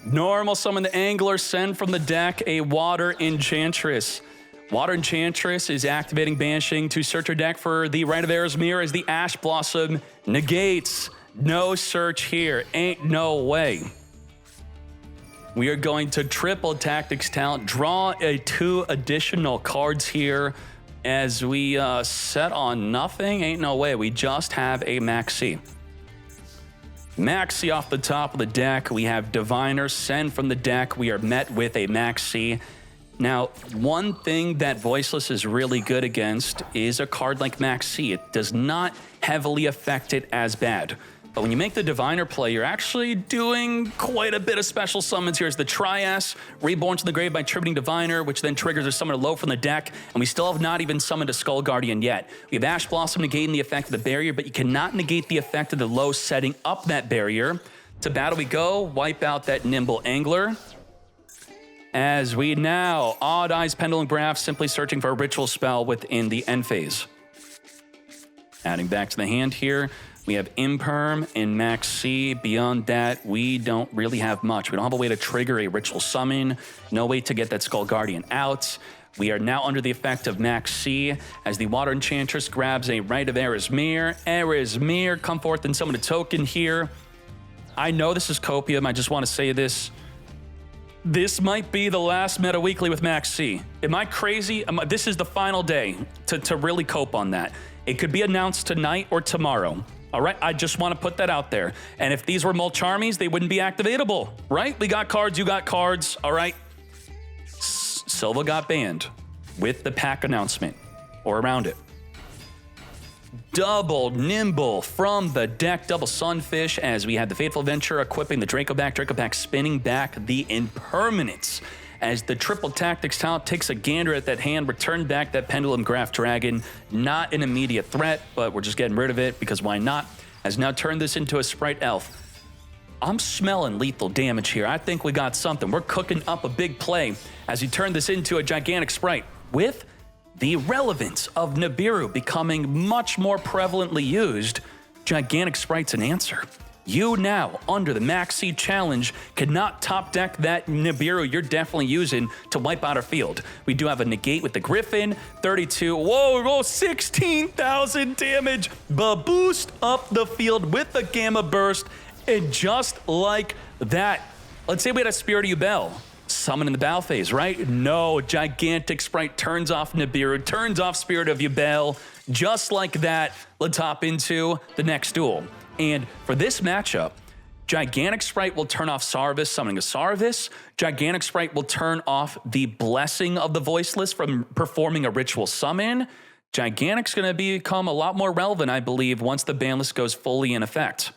Normal summon the Angler, send from the deck a Water Enchantress. Water Enchantress is activating Banishing to search her deck for the Rite of Air's Mirror as the Ash Blossom negates. No search here. Ain't no way. We are going to triple Tactics Talent, draw 2 additional cards here as we set on nothing. Ain't no way. We just have a Maxi. Maxi off the top of the deck. We have Diviner, send from the deck. We are met with a Maxi. Now, one thing that Voiceless is really good against is a card like Max C. It does not heavily affect it as bad. But when you make the Diviner play, you're actually doing quite a bit of special summons. Here's the Trias, Reborn to the Grave by tributing Diviner, which then triggers a Summoner Low from the deck, and we still have not even summoned a Skull Guardian yet. We have Ash Blossom negating the effect of the barrier, but you cannot negate the effect of the Low setting up that barrier. To battle we go, wipe out that Nimble Angler. As we now, Odd Eyes Pendulum Graph, simply searching for a ritual spell within the end phase. Adding back to the hand here, we have Imperm and Max C. Beyond that, we don't really have much. We don't have a way to trigger a ritual summon, no way to get that Skull Guardian out. We are now under the effect of Max C as the Water Enchantress grabs a Rite of Erismere. Erismere, come forth and summon a token here. I know this is copium, I just want to say this. This might be the last Meta Weekly with Max C. Am I crazy? This is the final day to really cope on that. It could be announced tonight or tomorrow. All right, I just want to put that out there. And if these were Mulcharmies, they wouldn't be activatable, right? We got cards, you got cards, all right? Silva got banned with the pack announcement or around it. Double Nimble from the deck, double Sunfish as we had the Fateful Venture equipping the Draco back spinning back the Impermanence. As the Triple Tactics talent takes a gander at that hand, return back that Pendulum Graph Dragon. Not an immediate threat, but we're just getting rid of it because why not? Has now turned this into a Sprite Elf. I'm smelling lethal damage here. I think we got something. We're cooking up a big play as you turn this into a gigantic Sprite with the relevance of Nibiru becoming much more prevalently used. Gigantic Sprite's an answer. You now, under the Max C challenge, cannot top deck that Nibiru you're definitely using to wipe out our field. We do have a negate with the Griffin, 32, whoa, 16,000 damage, but boost up the field with the Gamma Burst, and just like that, let's say we had a Spirit of Yubel, summon in the battle phase, right? No, Gigantic Sprite turns off Nibiru, turns off Spirit of Yubel, just like that, let's hop into the next duel. And for this matchup, Gigantic Sprite will turn off Sarvis, summoning a Sarvis. Gigantic Sprite will turn off the Blessing of the Voiceless from performing a ritual summon. Gigantic's going to become a lot more relevant, I believe, once the ban list goes fully in effect.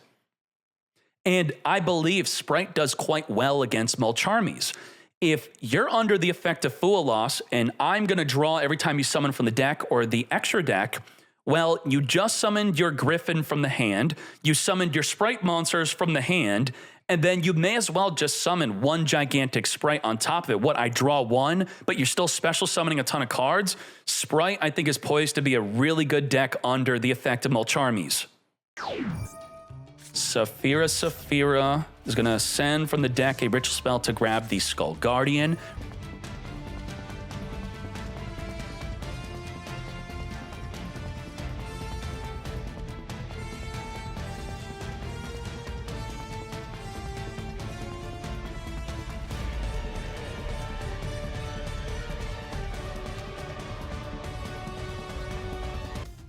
And I believe Sprite does quite well against Mulcharmies. If you're under the effect of Fool Loss, and I'm going to draw every time you summon from the deck or the extra deck, well, you just summoned your Griffin from the hand, you summoned your Sprite monsters from the hand, and then you may as well just summon one Gigantic Sprite on top of it. What, I draw one, but you're still special summoning a ton of cards? Sprite, I think, is poised to be a really good deck under the effect of Mulcharmies. Saphira is going to send from the deck a ritual spell to grab the Skull Guardian.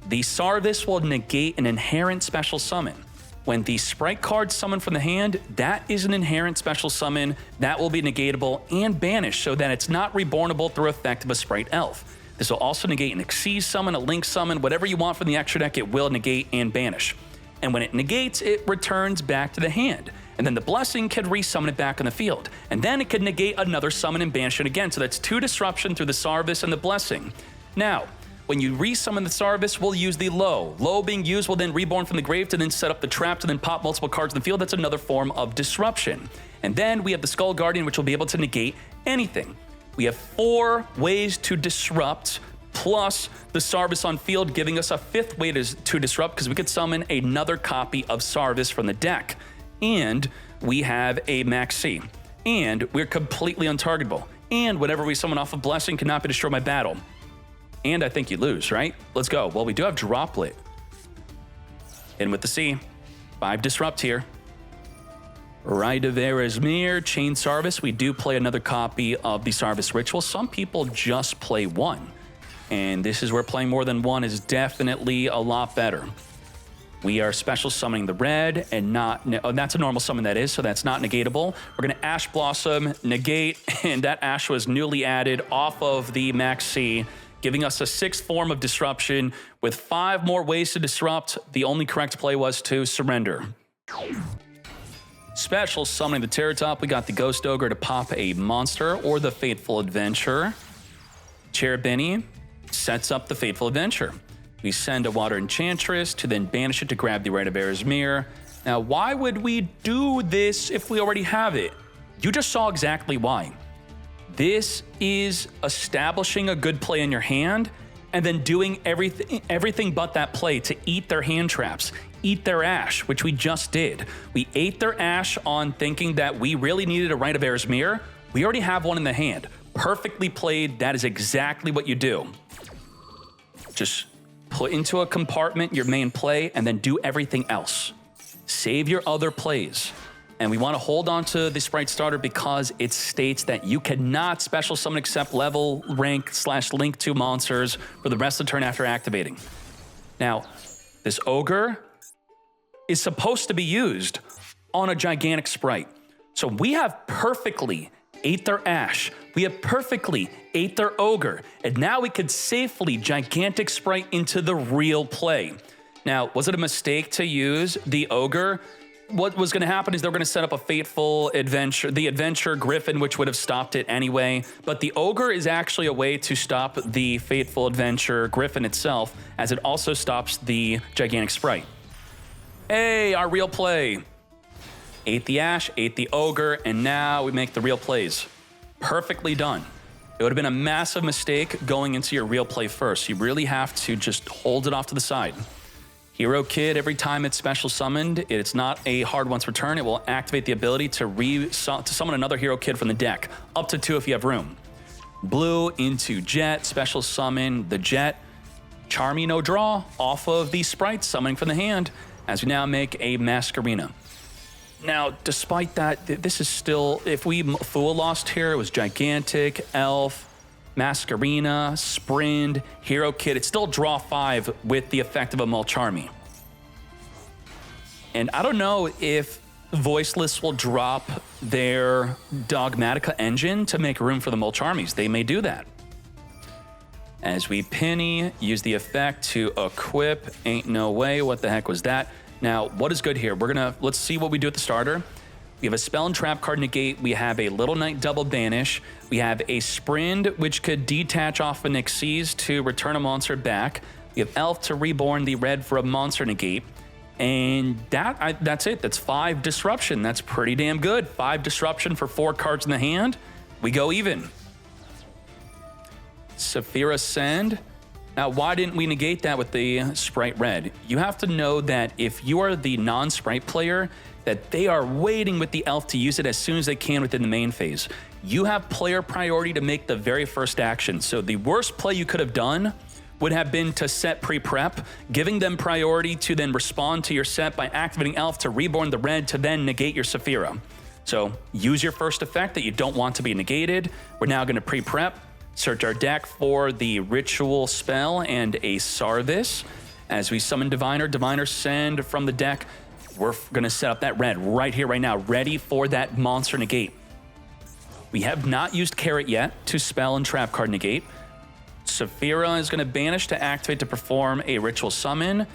The Sarvis will negate an inherent special summon. When the Sprite card summoned from the hand, that is an inherent special summon that will be negatable and banished so that it's not rebornable through effect of a Sprite Elf. This will also negate an Xyz summon, a Link summon, whatever you want from the extra deck, it will negate and banish. And when it negates, it returns back to the hand. And then the Blessing could resummon it back on the field. And then it could negate another summon and banish it again. So that's 2 disruption through the Sarvis and the Blessing. Now, when you resummon the Sarvis, we'll use the Low. Low being used will then reborn from the grave to then set up the trap to then pop multiple cards in the field. That's another form of disruption. And then we have the Skull Guardian, which will be able to negate anything. We have 4 ways to disrupt, plus the Sarvis on field, giving us a 5th way to disrupt, because we could summon another copy of Sarvis from the deck. And we have a Max C. And we're completely untargetable. And whenever we summon off a Blessing, cannot be destroyed by battle. And I think you lose, right? Let's go. Well, we do have Droplet. In with the C. 5 disrupt here. Rite of Erismere, Chain Sarvis. We do play another copy of the Sarvis Ritual. Some people just play 1. And this is where playing more than 1 is definitely a lot better. We are special summoning the red and not, oh, that's a normal summon that is, so that's not negatable. We're gonna Ash Blossom, negate, and that Ash was newly added off of the Max C, giving us a 6th form of disruption with 5 more ways to disrupt. The only correct play was to surrender. Special summoning the Terratop, we got the Ghost Ogre to pop a monster or the Fateful Adventure. Cherubini sets up the Fateful Adventure. We send a Water Enchantress to then banish it to grab the Rite of Erismere. Now, why would we do this if we already have it? You just saw exactly why. This is establishing a good play in your hand and then doing everything but that play to eat their hand traps, eat their Ash, which we just did. We ate their Ash on thinking that we really needed a Rite of Erismere. We already have one in the hand. Perfectly played, that is exactly what you do. Just put into a compartment your main play and then do everything else. Save your other plays. And we want to hold on to the Sprite Starter because it states that you cannot special summon except level, rank, / link 2 monsters for the rest of the turn after activating. Now, this Ogre is supposed to be used on a gigantic Sprite. So we have perfectly ate their Ash. We have perfectly ate their Ogre. And now we could safely gigantic Sprite into the real play. Now, was it a mistake to use the Ogre? What was going to happen is they're going to set up a Fateful Adventure, the Adventure Griffin, which would have stopped it anyway. But the Ogre is actually a way to stop the Fateful Adventure Griffin itself, as it also stops the gigantic Sprite. Hey, our real play. Ate the Ash, ate the Ogre, and now we make the real plays. Perfectly done. It would have been a massive mistake going into your real play first. You really have to just hold it off to the side. Hero Kid, every time it's special summoned, it's not a hard once return. It will activate the ability to summon another Hero Kid from the deck, up to 2 if you have room. Blue into Jet, special summon the Jet. Charmy no draw off of the Sprite, summoning from the hand, as we now make a Masquerena. Now, despite that, this is still, if we Fool lost here, it was Gigantic, Elf, Masquerena, Sprint, Hero Kid. It's still draw 5 with the effect of a Mulcharmy. And I don't know if Voiceless will drop their Dogmatica engine to make room for the Mulcharmies. They may do that. As we Penny, use the effect to equip. Ain't no way. What the heck was that? Now, what is good here? Let's see what we do at the starter. We have a Spell and Trap card negate. We have a Little Knight double banish. We have a Sprint, which could detach off of Nixie's to return a monster back. We have Elf to reborn the red for a monster negate. And that's it. That's 5 disruption. That's pretty damn good. 5 disruption for 4 cards in the hand. We go even. Saphira Send. Now, why didn't we negate that with the Sprite Red? You have to know that if you are the non-Sprite player, that they are waiting with the Elf to use it as soon as they can within the main phase. You have player priority to make the very first action. So the worst play you could have done would have been to set pre-prep, giving them priority to then respond to your set by activating Elf to reborn the red to then negate your Saphira. So use your first effect that you don't want to be negated. We're now going to pre-prep, search our deck for the Ritual Spell and a Sarvis. As we summon Diviner Send from the deck, we're going to set up that red right here, right now, ready for that monster negate. We have not used Carrot yet to spell and trap card negate. Saphira is going to banish to activate to perform a Ritual Summon.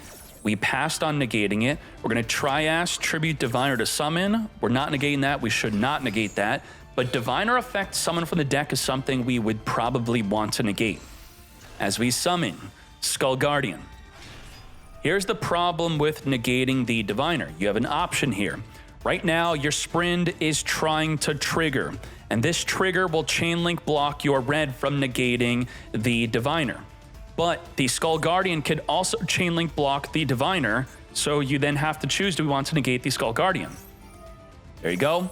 We passed on negating it. We're going to Triass Tribute Diviner to summon. We're not negating that. We should not negate that. But Diviner effect summon from the deck is something we would probably want to negate. As we summon Skull Guardian. Here's the problem with negating the Diviner. You have an option here. Right now, your Sprint is trying to trigger, and this trigger will chain link block your red from negating the Diviner. But the Skull Guardian could also chain link block the Diviner, so you then have to choose, do we want to negate the Skull Guardian? There you go.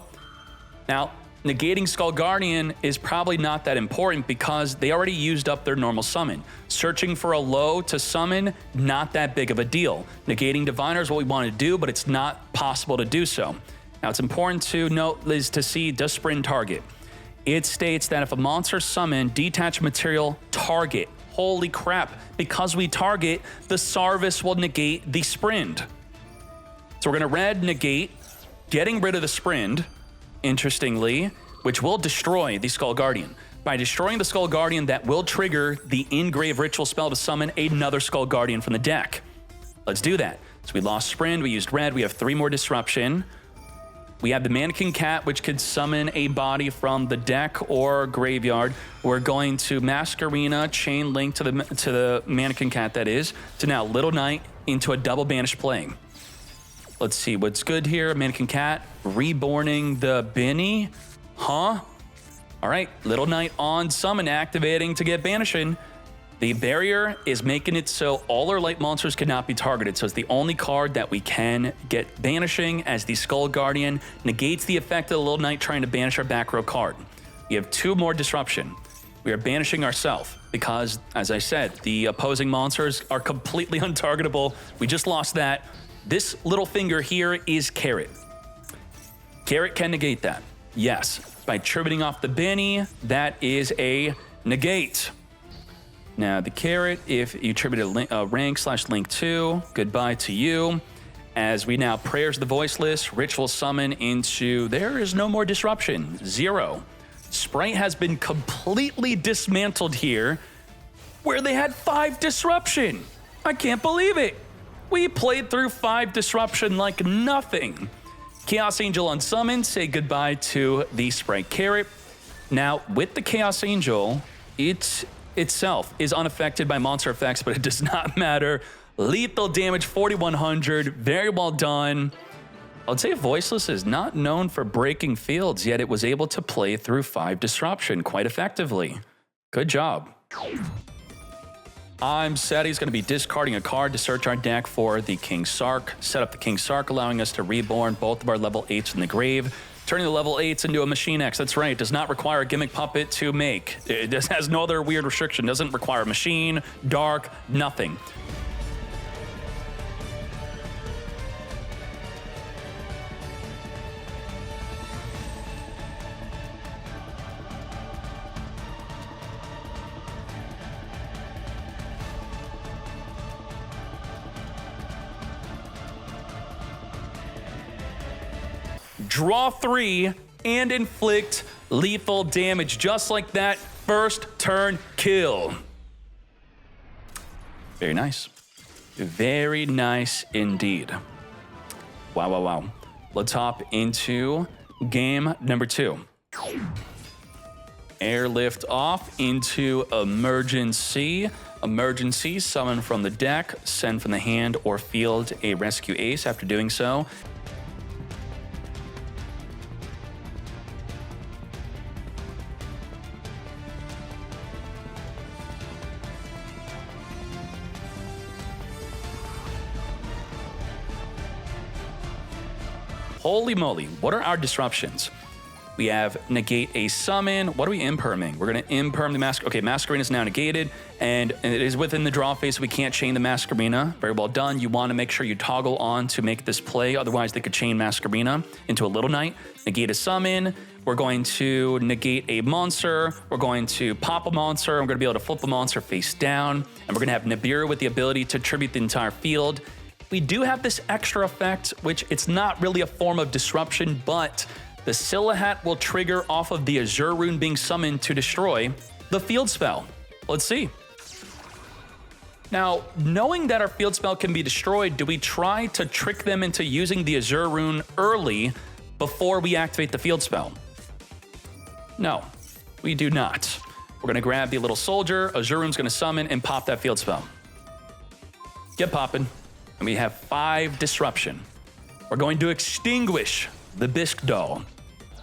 Now, negating Skull Guardian is probably not that important because they already used up their normal summon. Searching for a low to summon, not that big of a deal. Negating Diviner is what we want to do, but it's not possible to do so. Now, it's important to note is to see, does Sprint target? It states that if a monster summon, detach material, target. Holy crap, because we target, the Sarvis will negate the Sprint. So we're going to red negate, getting rid of the Sprint, interestingly, which will destroy the Skull Guardian. By destroying the Skull Guardian, that will trigger the Engrave Ritual spell to summon another Skull Guardian from the deck. Let's do that. So we lost Sprint, we used red, we have 3 more Disruption. We have the Mannequin Cat, which could summon a body from the deck or graveyard. We're going to Masquerena, Chain Link to the Mannequin Cat, that is, to now Little Knight into a double banish play. Let's see what's good here. Mannequin Cat, reborning the Binny. Huh? All right, Little Knight on summon, activating to get banishing. The barrier is making it so all our light monsters cannot be targeted, so it's the only card that we can get banishing, as the Skull Guardian negates the effect of the Little Knight trying to banish our back row card. We have 2 more Disruption. We are banishing ourselves because, as I said, the opposing monsters are completely untargetable. We just lost that. This little finger here is Carrot. Carrot can negate that. Yes, by tributing off the Benny, that is a negate. Now the Carrot, if you tribute a rank/link 2, goodbye to you. As we now Prayers the Voiceless, Ritual Summon into there is no more Disruption, 0. Sprite has been completely dismantled here, where they had 5 Disruption. I can't believe it. We played through 5 Disruption like nothing. Chaos Angel unsummoned, say goodbye to the Sprite Carrot. Now, with the Chaos Angel, it itself is unaffected by monster effects, but it does not matter. Lethal damage, 4,100, very well done. I would say Voiceless is not known for breaking fields, yet it was able to play through 5 Disruption quite effectively. Good job. I'm set. He's going to be discarding a card to search our deck for the King Sark. Set up the King Sark, allowing us to reborn both of our level 8s in the grave. Turning the level 8s into a Machine X. That's right. It does not require a Gimmick Puppet to make. It just has no other weird restriction. Doesn't require Machine, Dark, nothing. Draw 3 and inflict lethal damage. Just like that, first turn kill. Very nice. Very nice indeed. Wow, wow, wow. Let's hop into game number 2. Airlift off into Emergency. Emergency, summon from the deck, send from the hand or field a Rescue Ace. After doing so, holy moly, what are our disruptions? We have negate a summon. What are we imperming? We're going to imperm the Masquerena. Okay, Masquerena is now negated, and it is within the draw phase, so we can't chain the Masquerena. Very well done. You want to make sure you toggle on to make this play, otherwise they could chain Masquerena into a Little Knight. Negate a summon. We're going to negate a monster. We're going to pop a monster. We're going to be able to flip a monster face down, and we're going to have Nibiru with the ability to tribute the entire field. We do have this extra effect, which it's not really a form of disruption, but the Scylla Hat will trigger off of the Azure Rune being summoned to destroy the field spell. Let's see. Now, knowing that our field spell can be destroyed, do we try to trick them into using the Azure Rune early before we activate the field spell? No, we do not. We're gonna grab the little soldier, Azure Rune's gonna summon and pop that field spell. Get popping. And we have 5 disruption. We're going to extinguish the Bisque Doll.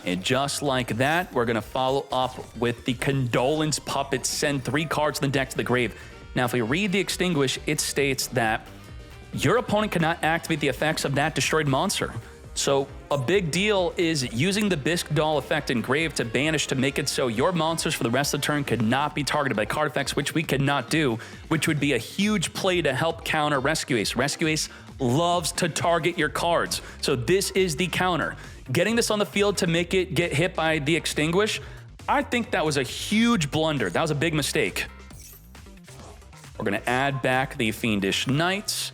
And just like that, we're going to follow up with the Condolence Puppet, send 3 cards in the deck to the grave. Now, if we read the extinguish, it states that your opponent cannot activate the effects of that destroyed monster. So a big deal is using the Bisque Doll effect in grave to banish to make it so your monsters for the rest of the turn could not be targeted by card effects, which we cannot do, which would be a huge play to help counter Rescue Ace. Rescue Ace loves to target your cards. So this is the counter. Getting this on the field to make it get hit by the extinguish, I think that was a huge blunder. That was a big mistake. We're going to add back the Fiendish Knights.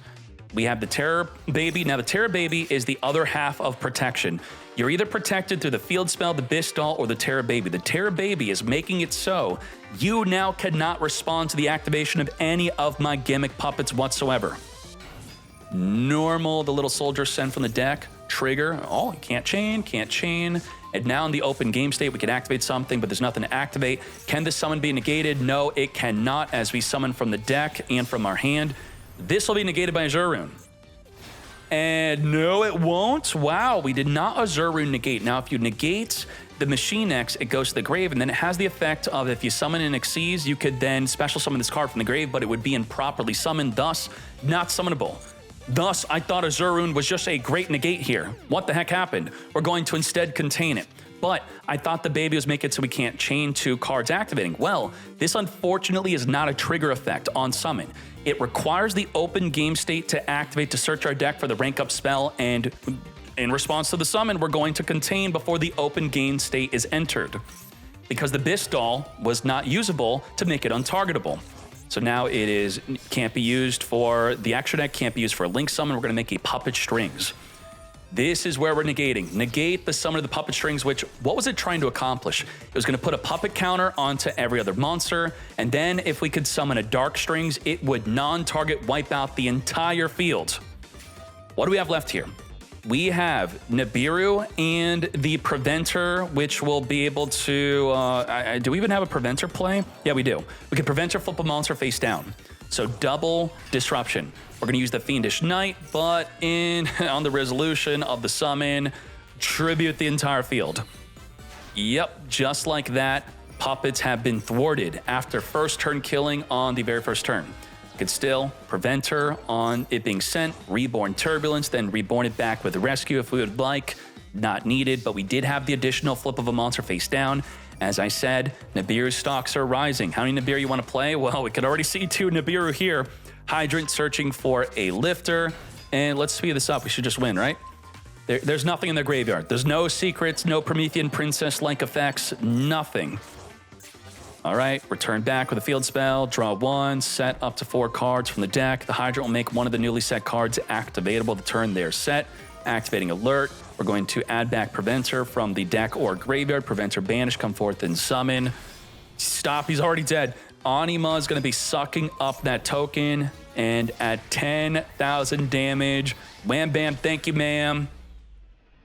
We have the Terror Baby. Now, the Terror Baby is the other half of protection. You're either protected through the field spell, the Bistal, or the Terror Baby. The Terror Baby is making it so you now cannot respond to the activation of any of my gimmick puppets whatsoever. Normal, the little soldier sent from the deck. Trigger. Oh, can't chain. And now in the open game state, we can activate something, but there's nothing to activate. Can this summon be negated? No, it cannot, as we summon from the deck and from our hand. This will be negated by Azure Rune. And no, it won't. Wow, we did not Azure Rune negate. Now, if you negate the Machine X, it goes to the grave, and then it has the effect of if you summon an Xyz, you could then special summon this card from the grave, but it would be improperly summoned, thus not summonable. Thus, I thought Azure Rune was just a great negate here. What the heck happened? We're going to instead contain it. But I thought the baby was make it so we can't chain two cards activating. Well, this unfortunately is not a trigger effect on summon. It requires the open game state to activate to search our deck for the rank up spell, and in response to the summon, we're going to contain before the open game state is entered, because the Bistal was not usable to make it untargetable. So now it can't be used for the extra deck, can't be used for a link summon. We're going to make a Puppet Strings. This is where we're negating. Negate the summon of the Puppet Strings, which, what was it trying to accomplish? It was going to put a puppet counter onto every other monster, and then if we could summon a Dark Strings, it would non-target wipe out the entire field. What do we have left here? We have Nibiru and the Preventer, which will be able to... do we even have a Preventer play? Yeah, we do. We can Preventer flip a monster face down. So double disruption. We're going to use the Fiendish Knight, but on the resolution of the summon, tribute the entire field. Yep, just like that, puppets have been thwarted after first turn killing on the very first turn. Could still Preventer on it being sent, Reborn Turbulence, then Reborn it back with Rescue if we would like. Not needed, but we did have the additional flip of a monster face down. As I said, Nibiru's stocks are rising. How many Nibiru you want to play? Well, we could already see two Nibiru here. Hydrant searching for a lifter. And let's speed this up. We should just win, right? There's nothing in their graveyard. There's no secrets, no Promethean Princess-like effects, nothing. All right, return back with a field spell, draw one, set up to 4 cards from the deck. The Hydrant will make one of the newly set cards activatable the turn they're set. Activating Alert. We're going to add back Preventer from the deck or graveyard. Preventer banish, come forth and summon. Stop, he's already dead. Anima is going to be sucking up that token, and at 10,000 damage, wham bam, thank you ma'am.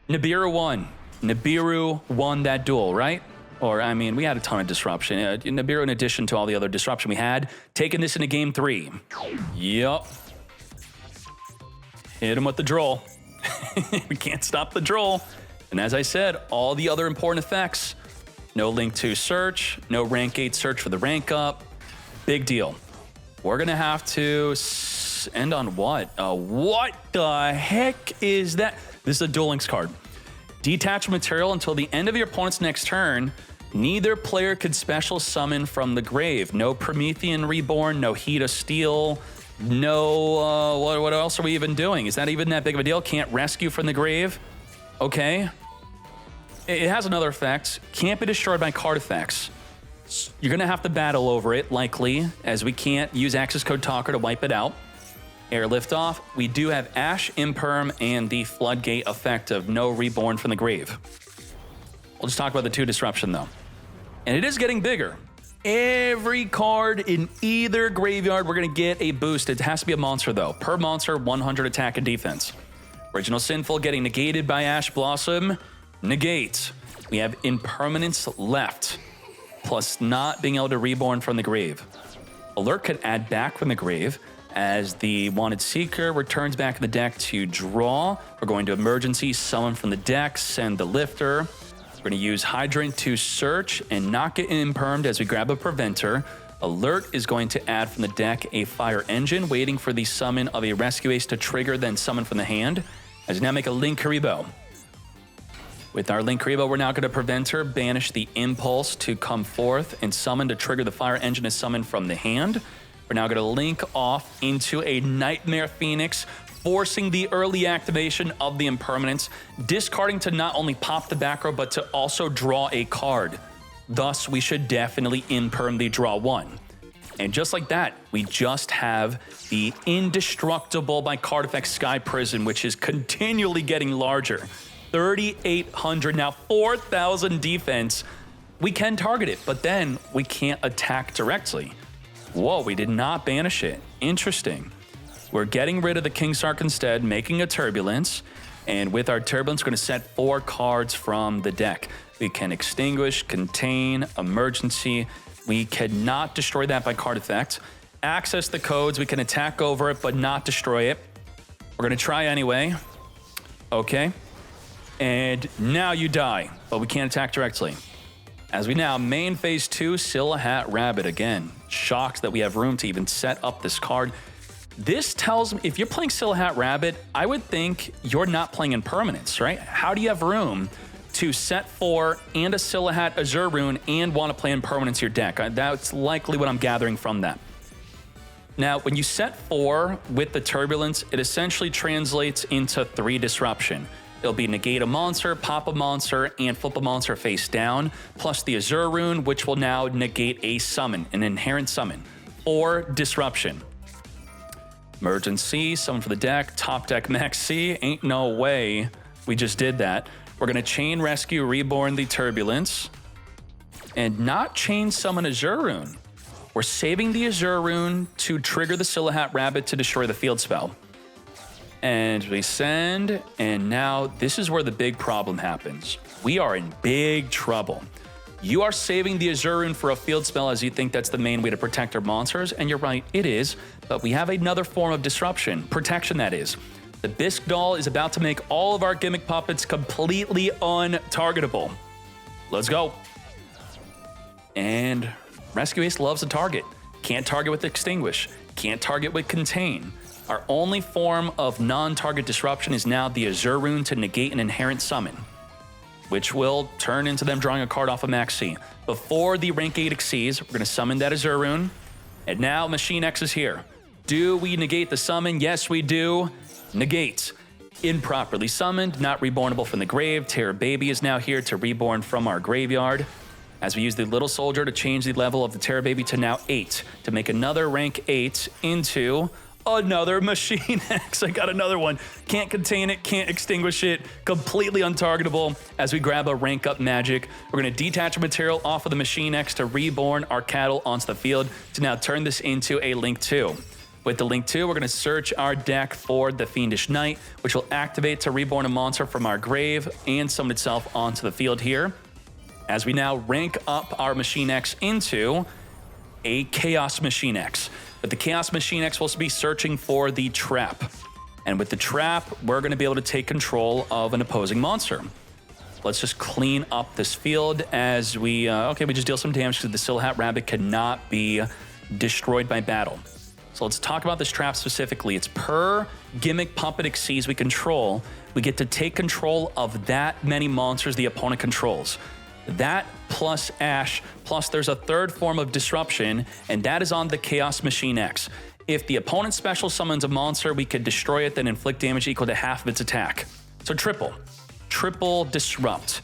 Nibiru won. Nibiru won that duel, right? Or, I mean, we had a ton of disruption. Nibiru, in addition to all the other disruption we had, taking this into game 3. Yup. Hit him with the droll. We can't stop the droll. And as I said, all the other important effects. No link to search, no rank 8 search for the rank up. Big deal. We're going to have to end on what? What the heck is that? This is a Duel Links card. Detach material until the end of your opponent's next turn. Neither player could special summon from the grave. No Promethean Reborn, no Heat of Steel, no... what else are we even doing? Is that even that big of a deal? Can't rescue from the grave? Okay. It has another effect. Can't be destroyed by card effects. You're going to have to battle over it, likely, as we can't use access code Talker to wipe it out. Airlift off. We do have Ash, Imperm, and the Floodgate effect of no Reborn from the grave. We'll just talk about the 2 disruption, though. And it is getting bigger. Every card in either graveyard, we're going to get a boost. It has to be a monster, though. Per monster, 100 attack and defense. Original Sinful getting negated by Ash Blossom. Negate. We have Impermanence left, plus not being able to Reborn from the grave. Alert could add back from the grave. As the Wanted Seeker returns back in the deck to draw, we're going to emergency summon from the deck, send the Lifter. We're going to use Hydrant to search and not get impermed as we grab a Preventer. Alert is going to add from the deck a Fire Engine, waiting for the summon of a Rescue Ace to trigger, then summon from the hand. As we now make a Linkuriboh. With our Linkuriboh, we're now going to Preventer, banish the Impulse to come forth and summon to trigger the Fire Engine to summon from the hand. We're now going to link off into a Nightmare Phoenix, forcing the early activation of the Impermanence, discarding to not only pop the back row, but to also draw a card. Thus, we should definitely imperm the draw 1. And just like that, we just have the indestructible by card effect Sky Prison, which is continually getting larger. 3,800, now 4,000 defense. We can target it, but then we can't attack directly. Whoa, we did not banish it. Interesting. We're getting rid of the King Sark instead, making a Turbulence. And with our Turbulence, we're going to set 4 cards from the deck. We can Extinguish, Contain, Emergency. We cannot destroy that by card effect. Access the codes. We can attack over it, but not destroy it. We're going to try anyway. Okay. And now you die, but we can't attack directly. As we now main phase 2, Silhouette Rabbit again. Shocked that we have room to even set up this card. This tells me, if you're playing Silhouette Rabbit, I would think you're not playing in permanence, right? How do you have room to set 4 and a Silhouette Azure Rune and want to play in permanence your deck? That's likely what I'm gathering from that. Now, when you set 4 with the Turbulence, it essentially translates into 3 disruption. It'll be negate a monster, pop a monster, and flip a monster face down, plus the Azure Rune, which will now negate a summon, an inherent summon, or disruption. Emergency, summon for the deck, top deck max C, ain't no way we just did that. We're gonna Chain Rescue, Reborn the Turbulence, and not Chain Summon Azure Rune. We're saving the Azure Rune to trigger the Silhouette Rabbit to destroy the field spell. And we send, and now this is where the big problem happens. We are in big trouble. You are saving the Azure Rune for a field spell as you think that's the main way to protect our monsters, and you're right, it is, but we have another form of disruption, protection that is. The Bisque Doll is about to make all of our gimmick puppets completely untargetable. Let's go. And Rescue Ace loves a target. Can't target with Extinguish, can't target with Contain. Our only form of non-target disruption is now the Azure Rune to negate an inherent summon, which will turn into them drawing a card off of Max C. Before the rank 8 exceeds, we're going to summon that Azure Rune. And now Machine X is here. Do we negate the summon? Yes, we do. Negate. Improperly summoned, not rebornable from the grave. Terror Baby is now here to reborn from our graveyard. As we use the Little Soldier to change the level of the Terror Baby to now 8, to make another rank 8 into another Machine X. I got another one. Can't contain it, can't extinguish it, completely untargetable. As we grab a rank up magic, we're gonna detach a material off of the Machine X to reborn our cattle onto the field to now turn this into a Link 2. With the Link 2, we're gonna search our deck for the Fiendish Knight, which will activate to reborn a monster from our grave and summon itself onto the field here. As we now rank up our Machine X into a Chaos Machine X. But the Chaos Machine X will also be searching for the trap. And with the trap, we're going to be able to take control of an opposing monster. Let's just clean up this field as we, we just deal some damage because the Silhouette Rabbit cannot be destroyed by battle. So let's talk about this trap specifically. It's per gimmick puppet exceeds we control, we get to take control of that many monsters the opponent controls. That plus Ash, plus there's a third form of disruption, and that is on the Chaos Machine X. If the opponent special summons a monster, we could destroy it, then inflict damage equal to half of its attack. So triple disrupt.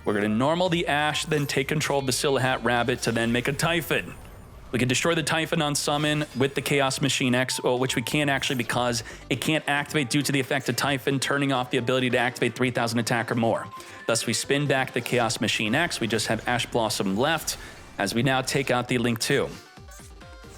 We're gonna normal the Ash, then take control of the Silhouette Rabbit to then make a Typhon. We can destroy the Typhon on summon with the Chaos Machine X, which we can't actually because it can't activate due to the effect of Typhon, turning off the ability to activate 3,000 attack or more. Thus, we spin back the Chaos Machine X. We just have Ash Blossom left as we now take out the Link 2.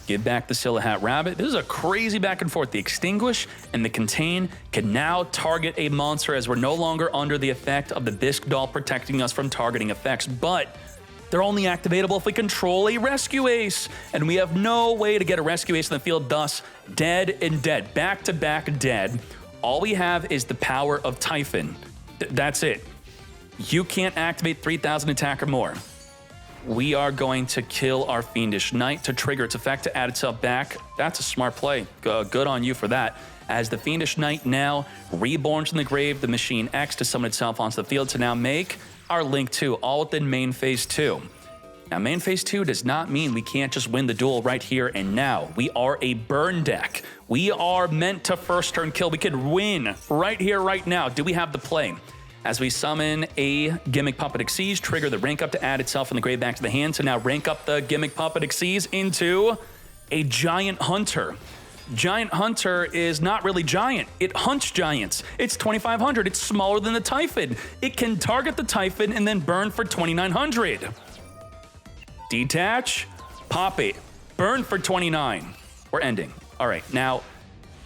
Give back the Silhouette Rabbit. This is a crazy back and forth. The Extinguish and the Contain can now target a monster as we're no longer under the effect of the Bisque Doll protecting us from targeting effects, but they're only activatable if we control a Rescue Ace, and we have no way to get a Rescue Ace in the field, thus dead and dead, back-to-back dead. All we have is the power of Typhon. That's it. You can't activate 3,000 attack or more. We are going to kill our Fiendish Knight to trigger its effect to add itself back. That's a smart play. Good on you for that. As the Fiendish Knight now reborns from the grave, the Machine X to summon itself onto the field to now make our Link 2, all within main phase 2. Now, main phase 2 does not mean we can't just win the duel right here and now. We are a burn deck. We are meant to first turn kill. We could win right here, right now. Do we have the play? As we summon a Gimmick Puppet Exceeds, trigger the rank up to add itself in the grave back to the hand. So now rank up the Gimmick Puppet Exceeds into a Giant Hunter. Giant Hunter is not really giant. It hunts giants. It's 2,500. It's smaller than the Typhon. It can target the Typhon and then burn for 2,900. Detach, pop it, burn for 29. We're ending. All right, now,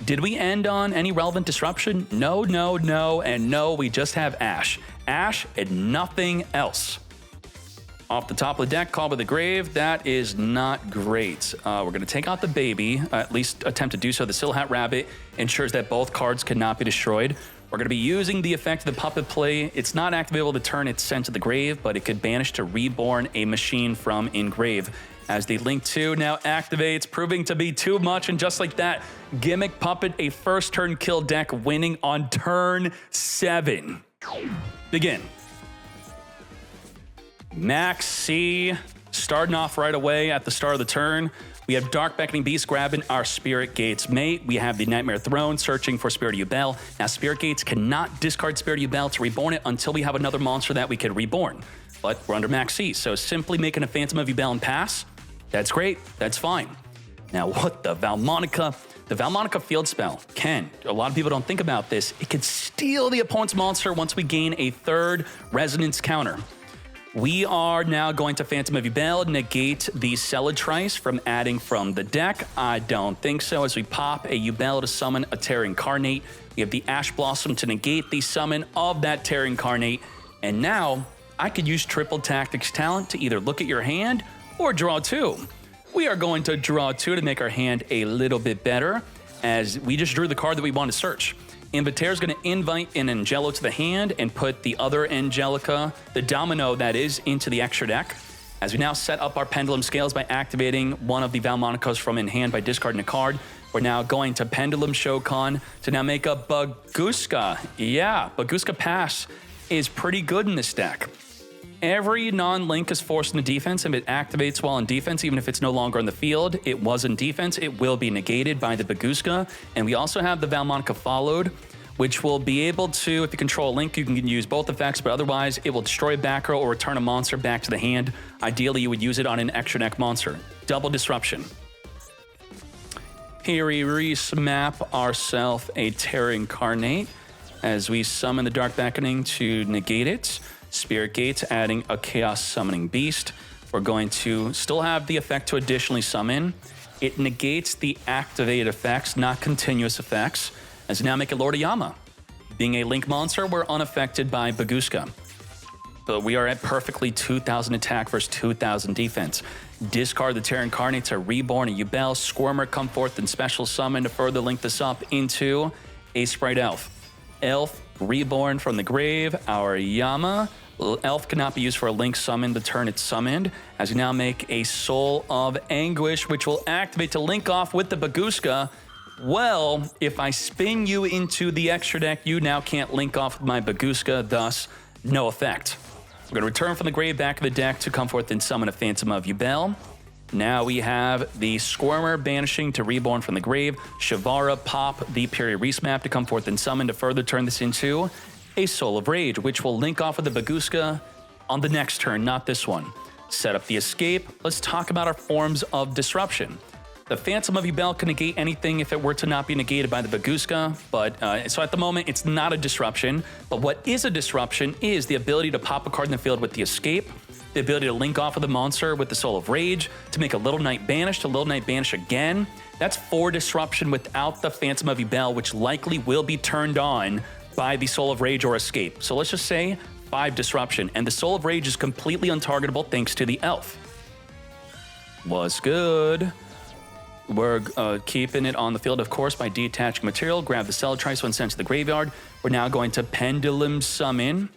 did we end on any relevant disruption? No, no, no, and no, we just have Ash. Ash and nothing else. Off the top of the deck, Call by the Grave. That is not great. We're going to take out the baby, at least attempt to do so. The Silhat Rabbit ensures that both cards cannot be destroyed. We're going to be using the effect of the Puppet Play. It's not activatable to turn its sent to the grave, but it could banish to reborn a machine from engrave. As the Link 2 now activates, proving to be too much, and just like that, Gimmick Puppet, a first turn kill deck, winning on turn 7. Begin. Max C, starting off right away at the start of the turn. We have Dark Beckoning Beast grabbing our Spirit Gates mate. We have the Nightmare Throne searching for Spirit of Yubel. Now, Spirit Gates cannot discard Spirit of Yubel to reborn it until we have another monster that we can reborn. But we're under Max C, so simply making a Phantom of Yubel and pass, that's great, that's fine. Now, what the Vaalmonica? The Vaalmonica field spell can, a lot of people don't think about this, it can steal the opponent's monster once we gain a third resonance counter. We are now going to Phantom of Yubel, negate the Celatrice from adding from the deck. I don't think so, as we pop a Yubel to summon a Terra Incarnate. We have the Ash Blossom to negate the summon of that Terra Incarnate. And now, I could use Triple Tactics talent to either look at your hand or draw 2. We are going to draw 2 to make our hand a little bit better, as we just drew the card that we want to search. Invitaire is going to invite an Angelo to the hand and put the other Angelica, the Domino that is, into the extra deck. As we now set up our Pendulum Scales by activating one of the Vaalmonicas from in hand by discarding a card, we're now going to Pendulum Shokan to now make a Baguska. Yeah, Baguska Pass is pretty good in this deck. Every non-link is forced into defense. If it activates while in defense, even if it's no longer in the field, it was in defense, it will be negated by the Baguska. And we also have the Vaalmonica Followed, which will be able to, if you control a link, you can use both effects, but otherwise it will destroy a back row or return a monster back to the hand. Ideally, you would use it on an extra deck monster. Double Disruption. Here we re-smap ourselves a Terra Incarnate as we summon the Dark Beckoning to negate it. Spirit Gates adding a Chaos Summoning Beast. We're going to still have the effect to additionally summon. It negates the activated effects, not continuous effects, as we now make a Lord of Yama. Being a Link monster, we're unaffected by Baguska. But we are at perfectly 2,000 attack versus 2,000 defense. Discard the Terra Incarnate to reborn a Yubel. Squirmer come forth and special summon to further link this up into a Sprite Elf. Elf reborn from the grave, our Yama. Elf cannot be used for a link summon the turn it's summoned, as we now make a Soul of Anguish, which will activate to link off with the Baguska. Well, if I spin you into the extra deck, you now can't link off with my Baguska, thus no effect. We're going to return from the grave back of the deck to come forth and summon a Phantom of Yubel. Now we have the Squirmer banishing to reborn from the grave. Shavara pop the Period Resmap to come forth and summon to further turn this into a Soul of Rage, which will link off with the Baguska on the next turn, not this one. Set up the escape. Let's talk about our forms of disruption. The Phantom of Yubel can negate anything if it were to not be negated by the Baguska, but so at the moment it's not a disruption. But what is a disruption is the ability to pop a card in the field with the escape, the ability to link off of the monster with the Soul of Rage, to make a Little Knight Banish to Little Knight Banish again. That's 4 disruption without the Phantom of Yubel, which likely will be turned on by the Soul of Rage or Escape. So let's just say 5 disruption, and the Soul of Rage is completely untargetable thanks to the Elf. Was good. We're keeping it on the field, of course, by detaching material. Grab the Celatrice when sent to the graveyard. We're now going to Pendulum Summon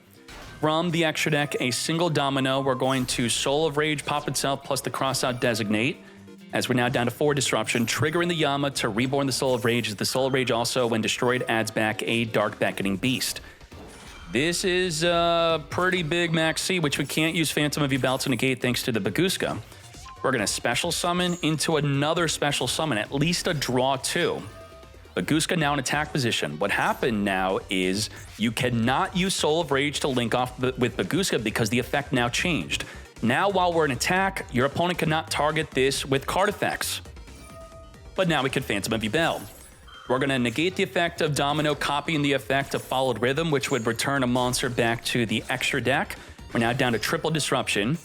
from the extra deck a single Domino. We're going to Soul of Rage pop itself plus the Crossout Designate, as we're now down to 4 disruption, triggering the Yama to reborn the Soul of Rage. The Soul of Rage also, when destroyed, adds back a Dark Beckoning Beast. This is a pretty big Max C, which we can't use Phantom of Yubel to negate thanks to the Baguska. We're going to special summon into another special summon, at least a draw 2. Baguska now in attack position. What happened now is you cannot use Soul of Rage to link off with Baguska because the effect now changed. Now, while we're in attack, your opponent cannot target this with card effects. but now we can Phantom of Yubel. We're going to negate the effect of Domino, copying the effect of Followed Rhythm, which would return a monster back to the extra deck. We're now down to triple disruption.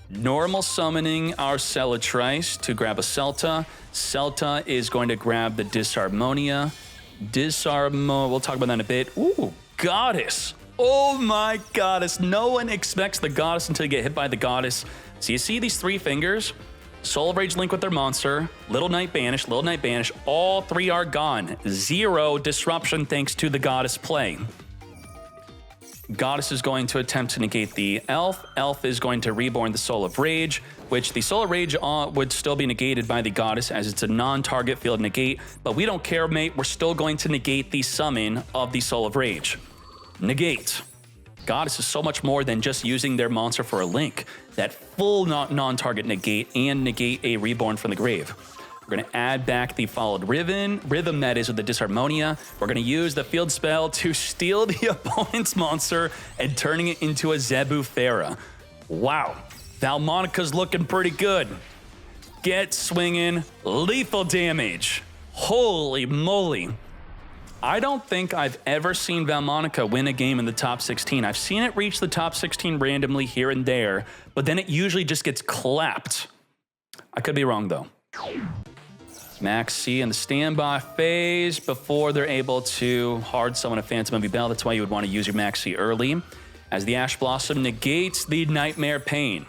Normal summoning our Celatrice to grab a Celta. Celta is going to grab the Disharmonia. We'll talk about that in a bit. Ooh, Goddess. Oh my Goddess. No one expects the Goddess until you get hit by the Goddess. So you see these 3 fingers? Soul of Rage link with their monster, Little Knight banish, Little Knight banish, all 3 are gone. 0 disruption thanks to the Goddess play. Goddess is going to attempt to negate the Elf. Elf is going to reborn the Soul of Rage, which the Soul of Rage would still be negated by the Goddess as it's a non-target field negate, but we don't care, mate. We're still going to negate the summon of the Soul of Rage. Negate. Goddess is so much more than just using their monster for a link. That full non-target negate and negate a reborn from the grave. We're going to add back the Followed Rhythm that is with the Disharmonia. We're going to use the field spell to steal the opponent's monster and turning it into a Zebu Farah. Wow, Vaalmonica's looking pretty good. Get swinging, lethal damage. Holy moly. I don't think I've ever seen Vaalmonica win a game in the top 16. I've seen it reach the top 16 randomly here and there, but then it usually just gets clapped. I could be wrong though. Max C in the standby phase before they're able to hard summon a Phantom of Yubel. That's why you would want to use your Max C early, as the Ash Blossom negates the Nightmare Pain.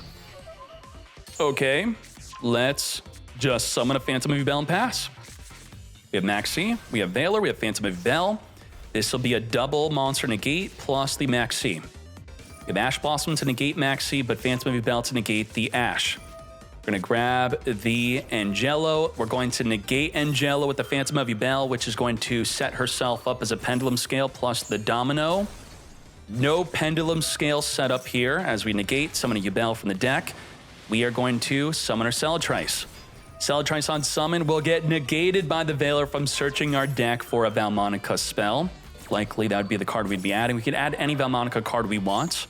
Okay, let's just summon a Phantom of Yubel and pass. We have Maxi, we have Valor, we have Phantom of Yubel. This will be a double monster negate plus the Maxi. We have Ash Blossom to negate Maxi, but Phantom of Yubel to negate the Ash. We're going to grab the Angelo. We're going to negate Angelo with the Phantom of Yubel, which is going to set herself up as a Pendulum Scale plus the Domino. No Pendulum Scale set up here as we negate, summon a Yubel from the deck. We are going to summon our Celatrice. Celatrice on summon will get negated by the Valor from searching our deck for a Vaalmonica spell. Likely that would be the card we'd be adding. We could add any Vaalmonica card we want.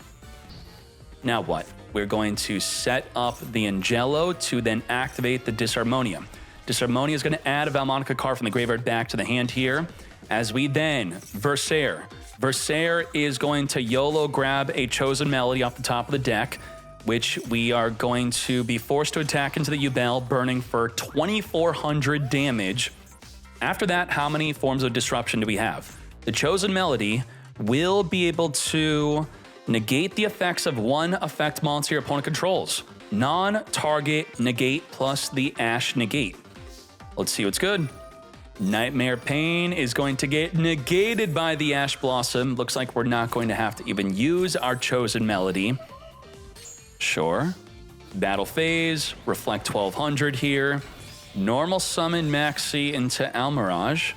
Now what? We're going to set up the Angelo to then activate the Disharmonia. Disharmonia is going to add a Vaalmonica card from the graveyard back to the hand here. As we then Versaire. Versaire is going to YOLO grab a Chosen Melody off the top of the deck, which we are going to be forced to attack into the Yubel, burning for 2,400 damage. After that, how many forms of disruption do we have? The Chosen Melody will be able to negate the effects of one effect monster your opponent controls. Non-target negate plus the Ash negate. Let's see what's good. Nightmare Pain is going to get negated by the Ash Blossom. Looks like we're not going to have to even use our Chosen Melody. Sure. Battle phase, reflect 1200 here. Normal summon Maxi into Almirage.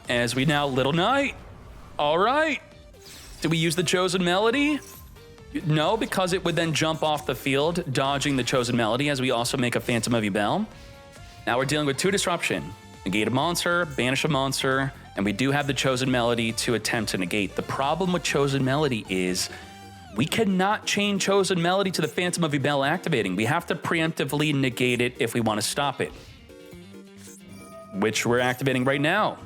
As we now Little Knight. All right. Do we use the Chosen Melody? No, because it would then jump off the field, dodging the Chosen Melody, as we also make a Phantom of Yubel. Now we're dealing with 2 disruption. Negate a monster, banish a monster, and we do have the Chosen Melody to attempt to negate. The problem with Chosen Melody is we cannot chain Chosen Melody to the Phantom of Yubel activating. We have to preemptively negate it if we want to stop it, which we're activating right now.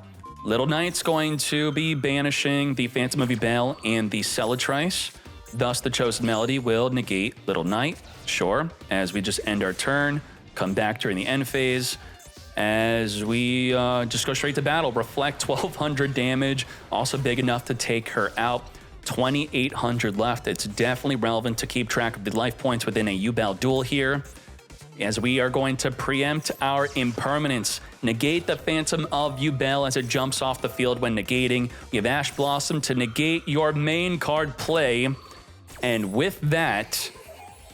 Little Knight's going to be banishing the Phantom of Yubel and the Celatrice. Thus, the Chosen Melody will negate Little Knight, sure, as we just end our turn, come back during the end phase, as we just go straight to battle. Reflect 1,200 damage, also big enough to take her out. 2,800 left. It's definitely relevant to keep track of the life points within a Yubel duel here, as we are going to preempt our impermanence. Negate the Phantom of Yubel as it jumps off the field when negating. We have Ash Blossom to negate your main card play. And with that,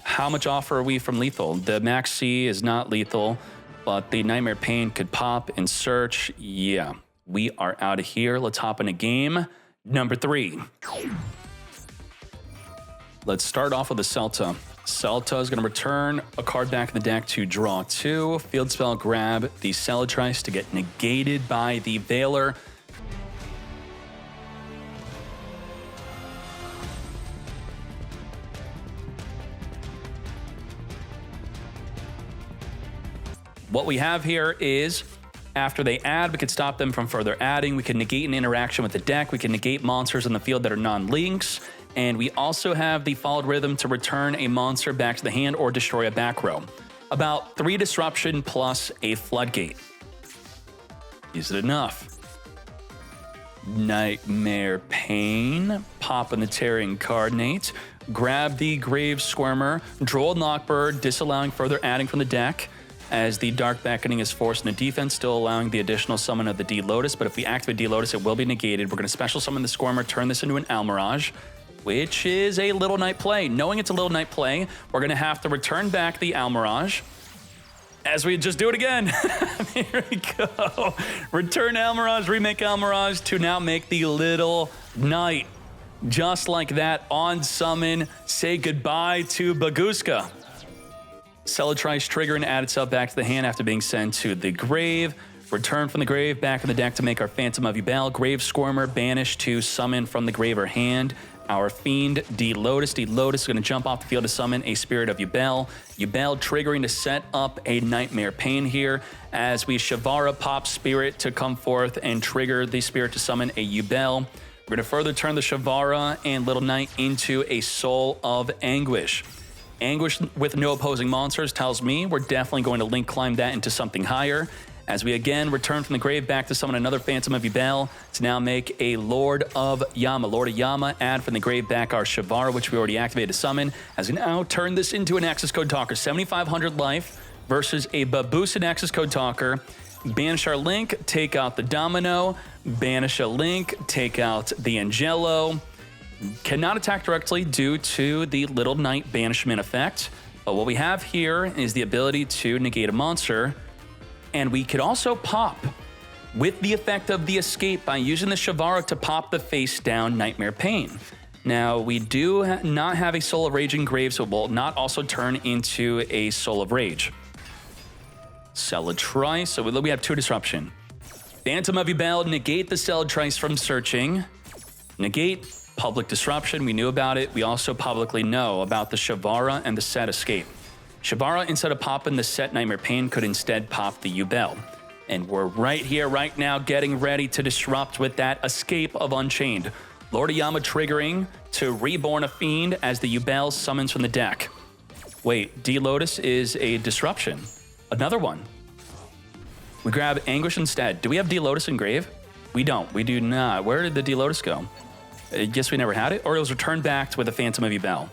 how much off are we from lethal? The Max C is not lethal, but the Nightmare Pain could pop and search. Yeah, we are out of here. Let's hop into game number 3. Let's start off with the Celta. Celta is going to return a card back in the deck to draw 2. Field spell grab the Celatrice to get negated by the Valor. What we have here is, after they add, we could stop them from further adding. We can negate an interaction with the deck. We can negate monsters on the field that are non-links. And we also have the followed rhythm to return a monster back to the hand or destroy a back row. About 3 disruption plus a floodgate. Is it enough? Nightmare Pain. Pop in the Terra Incarnate. Grab the Grave Squirmer. Droll Knockbird, disallowing further adding from the deck, as the Dark Beckoning is forced into defense, still allowing the additional summon of the D-Lotus. But if we activate D-Lotus, it will be negated. We're going to special summon the Squirmer, turn this into an Almirage, which is a Little Knight play. Knowing it's a Little Knight play, we're going to have to return back the Almirage, as we just do it again. Here we go. Return Almirage, remake Almirage to now make the Little Knight. Just like that, on summon, say goodbye to Baguska. Celatrice trigger and add itself back to the hand after being sent to the grave. Return from the grave back in the deck to make our Phantom of Yubel. Grave Squirmer banished to summon from the grave or hand our Fiend D-Lotus. D-Lotus is going to jump off the field to summon a Spirit of Yubel. Yubel triggering to set up a Nightmare Pain here, as we Shavara pop Spirit to come forth and trigger the Spirit to summon a Yubel. We're going to further turn the Shavara and Little Knight into a Soul of Anguish. Anguish with no opposing monsters tells me we're definitely going to link climb that into something higher, as we again return from the grave back to summon another Phantom of Yubel to now make a Lord of Yama. Lord of Yama, add from the grave back our Shavara, which we already activated to summon, as we now turn this into an Access Code Talker. 7,500 life versus a Babusin Access Code Talker. Banish our Link, take out the Domino. Banish a Link, take out the Angelo. Cannot attack directly due to the Little Knight banishment effect. But what we have here is the ability to negate a monster. And we could also pop with the effect of the escape by using the Shavara to pop the face down Nightmare Pain. Now, we do not have a Soul of Rage in grave, so it will not also turn into a Soul of Rage. Celatrice, so we have 2 disruption. Phantom of Yubel, negate the Celatrice from searching. Negate public disruption, we knew about it. We also publicly know about the Shavara and the set escape. Shavara, instead of popping the set Nightmare Pain, could instead pop the Yubel. And we're right here, right now, getting ready to disrupt with that escape of Unchained. Lord of Yama triggering to reborn a Fiend as the Yubel summons from the deck. Wait, D-Lotus is a disruption. Another one. We grab Anguish instead. Do we have D-Lotus in grave? We don't. We do not. Where did the D-Lotus go? I guess we never had it, or it was returned back with a Phantom of Yubel.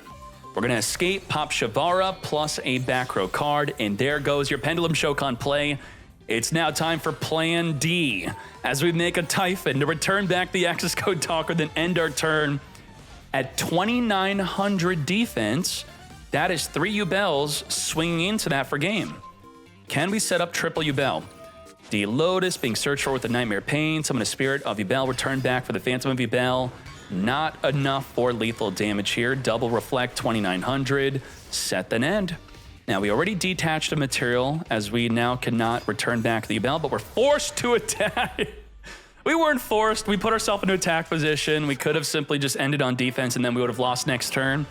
We're going to escape, pop Shavara, plus a back row card, and there goes your Pendulum Shokan play. It's now time for Plan D, as we make a Typhon to return back the Access Code Talker, then end our turn at 2,900 defense. That is 3 Yubels swinging into that for game. Can we set up triple Yubel? D-Lotus being searched for with the Nightmare Pain, summon a Spirit of Yubel, return back for the Phantom of Yubel. Not enough for lethal damage here. Double Reflect, 2,900. Set then end. Now, we already detached a material, as we now cannot return back the Yubel, but we're forced to attack. We weren't forced. We put ourselves into attack position. We could have simply just ended on defense, and then we would have lost next turn.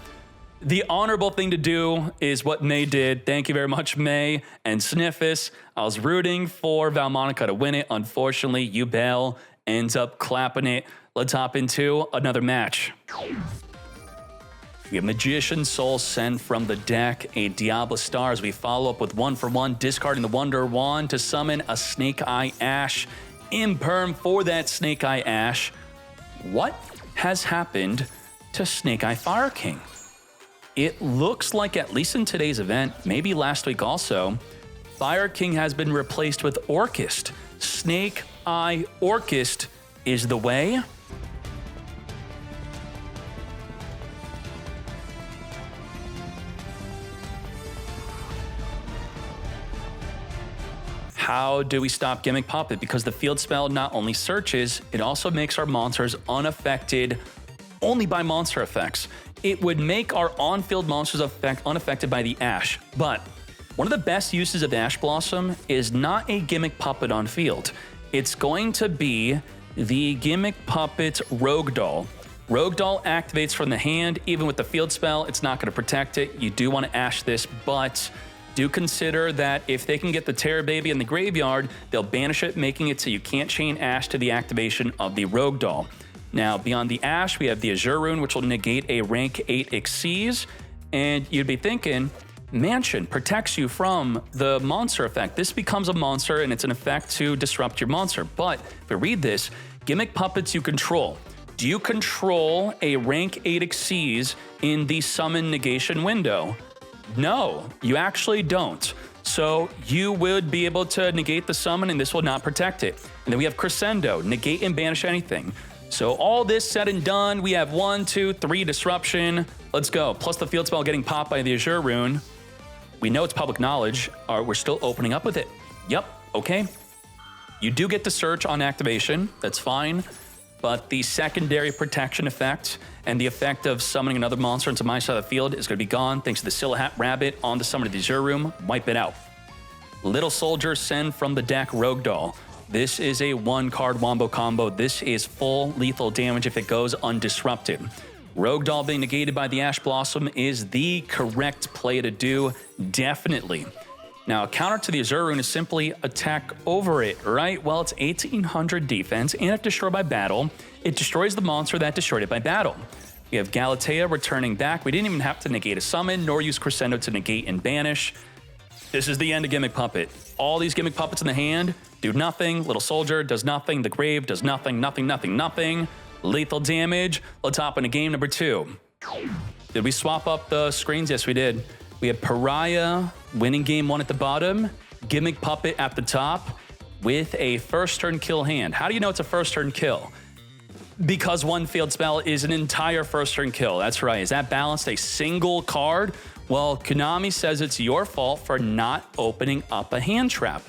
The honorable thing to do is what May did. Thank you very much, May and Sniffus. I was rooting for Vaalmonica to win it. Unfortunately, Yubel ends up clapping it. Let's hop into another match. We have Magician Soul sent from the deck, a Diablo Star, as we follow up with 1-for-1, discarding the Wonder Wand to summon a Snake Eye Ash. Imperm for that Snake Eye Ash. What has happened to Snake Eye Fire King? It looks like, at least in today's event, maybe last week also, Fire King has been replaced with Orcust. Snake Eye Orcust is the way. How do we stop Gimmick Puppet? Because the field spell not only searches, it also makes our monsters unaffected only by monster effects. It would make our on-field monsters unaffected by the Ash. But one of the best uses of Ash Blossom is not a Gimmick Puppet on field. It's going to be the Gimmick Puppet's Rogue Doll. Rogue Doll activates from the hand. Even with the field spell, it's not going to protect it. You do want to Ash this, but do consider that if they can get the Terror Baby in the graveyard, they'll banish it, making it so you can't chain Ash to the activation of the Rogue Doll. Now, beyond the Ash, we have the Azure Rune, which will negate a rank 8 Xyz, and you'd be thinking, Mansion protects you from the monster effect. This becomes a monster, and it's an effect to disrupt your monster. But if we read this, gimmick puppets you control. Do you control a rank 8 Xyz in the summon negation window? No, you actually don't. So you would be able to negate the summon, and this will not protect it. And then we have Crescendo, negate and banish anything. So all this said and done, we have 1, 2, 3 disruption. Let's go. Plus the field spell getting popped by the Azure Rune. We know it's public knowledge. We're still opening up with it. Yep, okay. You do get to search on activation. That's fine. But the secondary protection effect and the effect of summoning another monster into my side of the field is going to be gone thanks to the Silhouette Rabbit on the summon of the Azure Room. Wipe it out. Little Soldier, send from the deck Rogue Doll. This is a 1-card wombo combo. This is full lethal damage if it goes undisrupted. Rogue Doll being negated by the Ash Blossom is the correct play to do, definitely. Now, a counter to the Azure Rune is simply attack over it, right? Well, it's 1800 defense, and if destroyed by battle, it destroys the monster that destroyed it by battle. We have Galatea returning back. We didn't even have to negate a summon, nor use Crescendo to negate and banish. This is the end of Gimmick Puppet. All these Gimmick Puppets in the hand do nothing. Little Soldier does nothing. The Grave does nothing, nothing, nothing, nothing. Lethal damage. Let's hop into game number 2. Did we swap up the screens? Yes, we did. We have Pariah winning game 1 at the bottom, Gimmick Puppet at the top with a first turn kill hand. How do you know it's a first turn kill? Because one field spell is an entire first turn kill. That's right. Is that balanced a single card? Well, Konami says it's your fault for not opening up a hand trap.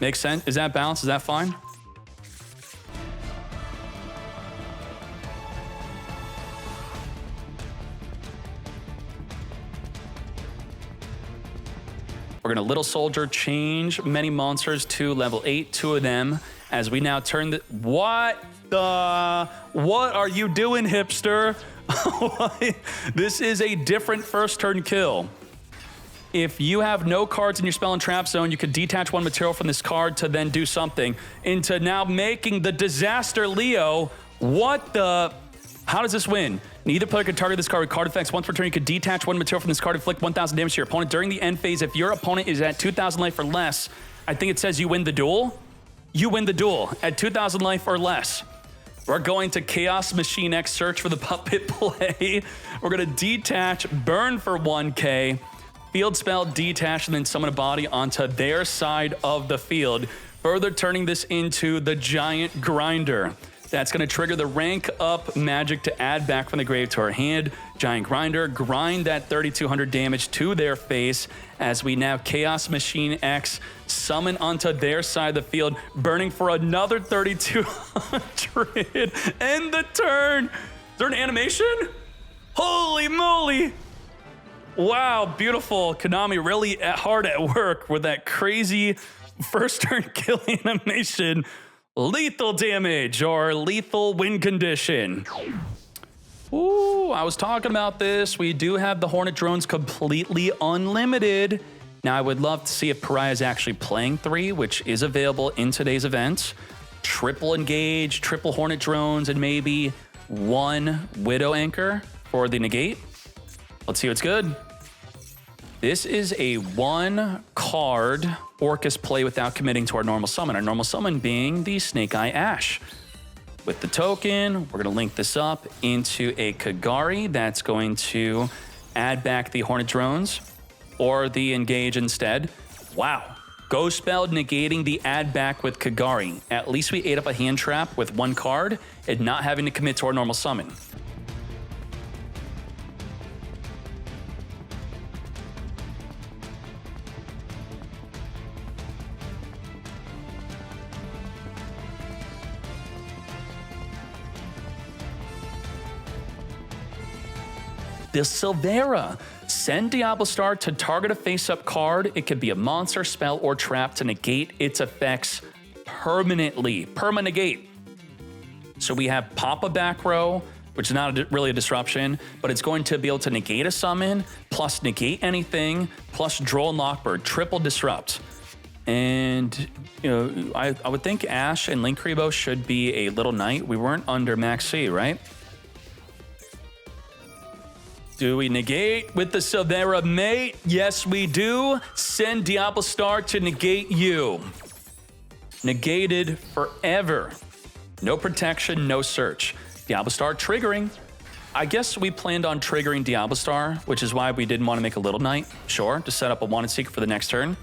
Makes sense? Is that balanced? Is that fine? We're going to Little Soldier change many monsters to level 8, 2 of them, as we now turn the... What are you doing, hipster? This is a different first turn kill. If you have no cards in your spell and trap zone, you could detach 1 material from this card to then do something, into now making the Disaster Leo. What the... How does this win? Neither player can target this card with card effects. Once per turn, you can detach 1 material from this card, inflict 1,000 damage to your opponent. During the end phase, if your opponent is at 2,000 life or less, I think it says you win the duel. You win the duel at 2,000 life or less. We're going to Chaos Machine X, search for the puppet play. We're going to detach, burn for 1k, field spell, detach, and then summon a body onto their side of the field, further turning this into the Giant Grinder. That's going to trigger the rank up magic to add back from the grave to our hand. Giant Grinder, grind that 3,200 damage to their face as we now Chaos Machine X, summon onto their side of the field, burning for another 3,200. End the turn. Is there an animation? Holy moly. Wow, beautiful. Konami really hard at work with that crazy first turn kill animation. Lethal damage or lethal win condition. Ooh, I was talking about this. We do have the Hornet drones completely unlimited. Now, I would love to see if Pariah is actually playing 3, which is available in today's event. Triple engage, triple Hornet drones, and maybe 1 Widow Anchor for the negate. Let's see what's good. This is a 1-card Orcust play without committing to our normal summon. Our normal summon being the Snake Eye Ash. With the token, we're going to link this up into a Kagari that's going to add back the Hornet drones or the engage instead. Wow. Ghost Spell negating the add back with Kagari. At least we ate up a hand trap with 1 card and not having to commit to our normal summon. The Silvera. Send Diablo Star to target a face-up card. It could be a monster, spell, or trap to negate its effects permanently. Perma-negate. So we have Papa back row, which is not really a disruption, but it's going to be able to negate a summon, plus negate anything, plus Droll and Lockbird, triple disrupt. And, you know, I would think Ash and Linkuriboh should be a Little Knight. We weren't under Max C, right? Do we negate with the Silvera mate? Yes, we do. Send Diablo Star to negate you. Negated forever. No protection, no search. Diablo Star triggering. I guess we planned on triggering Diablo Star, which is why we didn't want to make a Little Knight. Sure, to set up a Wanted Seeker for the next turn.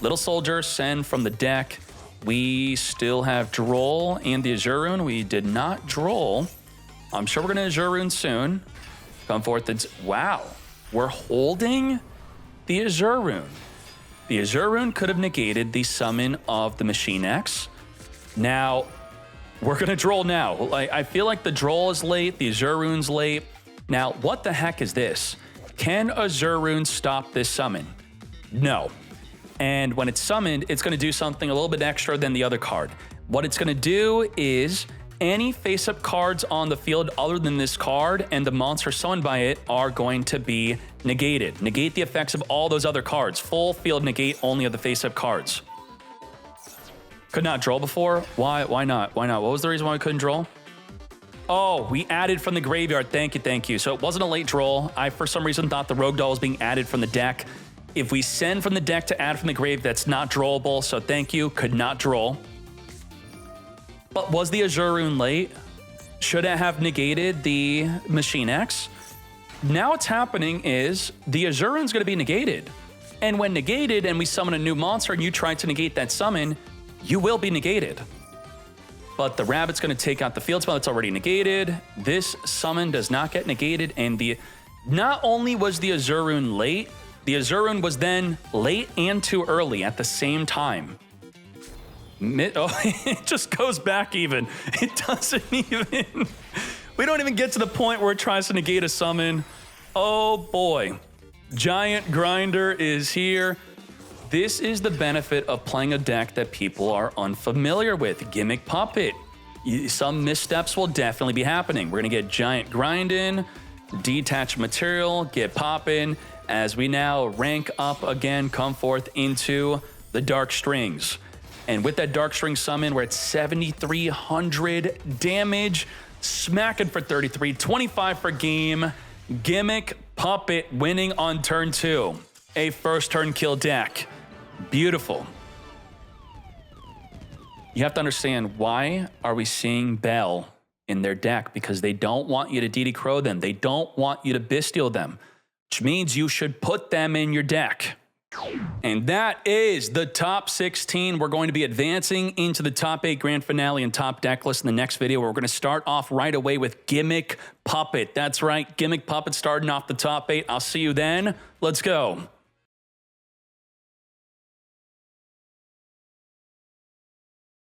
Little Soldier, send from the deck. We still have Droll and the Azure Rune. We did not Droll. I'm sure we're going to Azure Rune soon. Come forth. Wow. We're holding the Azure Rune. The Azure Rune could have negated the summon of the Machine X. Now, we're going to Droll now. I feel like the Droll is late. The Azure Rune's late. Now, what the heck is this? Can Azure Rune stop this summon? No. And when it's summoned, it's going to do something a little bit extra than the other card. What it's going to do is any face-up cards on the field other than this card and the monster summoned by it are going to be negated. Negate the effects of all those other cards. Full field negate only of the face-up cards. Could not Droll before? Why not? Why not? What was the reason why we couldn't Droll? Oh, we added from the graveyard. Thank you. So it wasn't a late Droll. I, for some reason, thought the Rogue Doll was being added from the deck. If we send from the deck to add from the grave, that's not Drollable, so thank you. Could not Droll. But was the Azure Rune late? Should it have negated the Machine X? Now what's happening is the Azure Rune's going to be negated. And when negated and we summon a new monster and you try to negate that summon, you will be negated. But the Rabbit's going to take out the field spell that's already negated. This summon does not get negated. And not only was the Azure Rune late, the Azure Rune was then late and too early at the same time. It just goes back even. It doesn't even. We don't even get to the point where it tries to negate a summon. Oh boy. Giant Grinder is here. This is the benefit of playing a deck that people are unfamiliar with. Gimmick Puppet. Some missteps will definitely be happening. We're going to get Giant Grind in, detach material, get poppin', as we now rank up again, come forth into the Dark Strings. And with that Dark String summon, we're at 7,300 damage, smacking for 33, 25 for game. Gimmick Puppet winning on turn 2. A first turn kill deck. Beautiful. You have to understand, why are we seeing Bell in their deck? Because they don't want you to DD Crow them. They don't want you to Bestial them, which means you should put them in your deck. And that is the top 16. We're going to be advancing into the top 8 grand finale and top deck list in the next video, where we're going to start off right away with Gimmick Puppet. That's right, Gimmick Puppet starting off the top 8. I'll see you then. Let's go.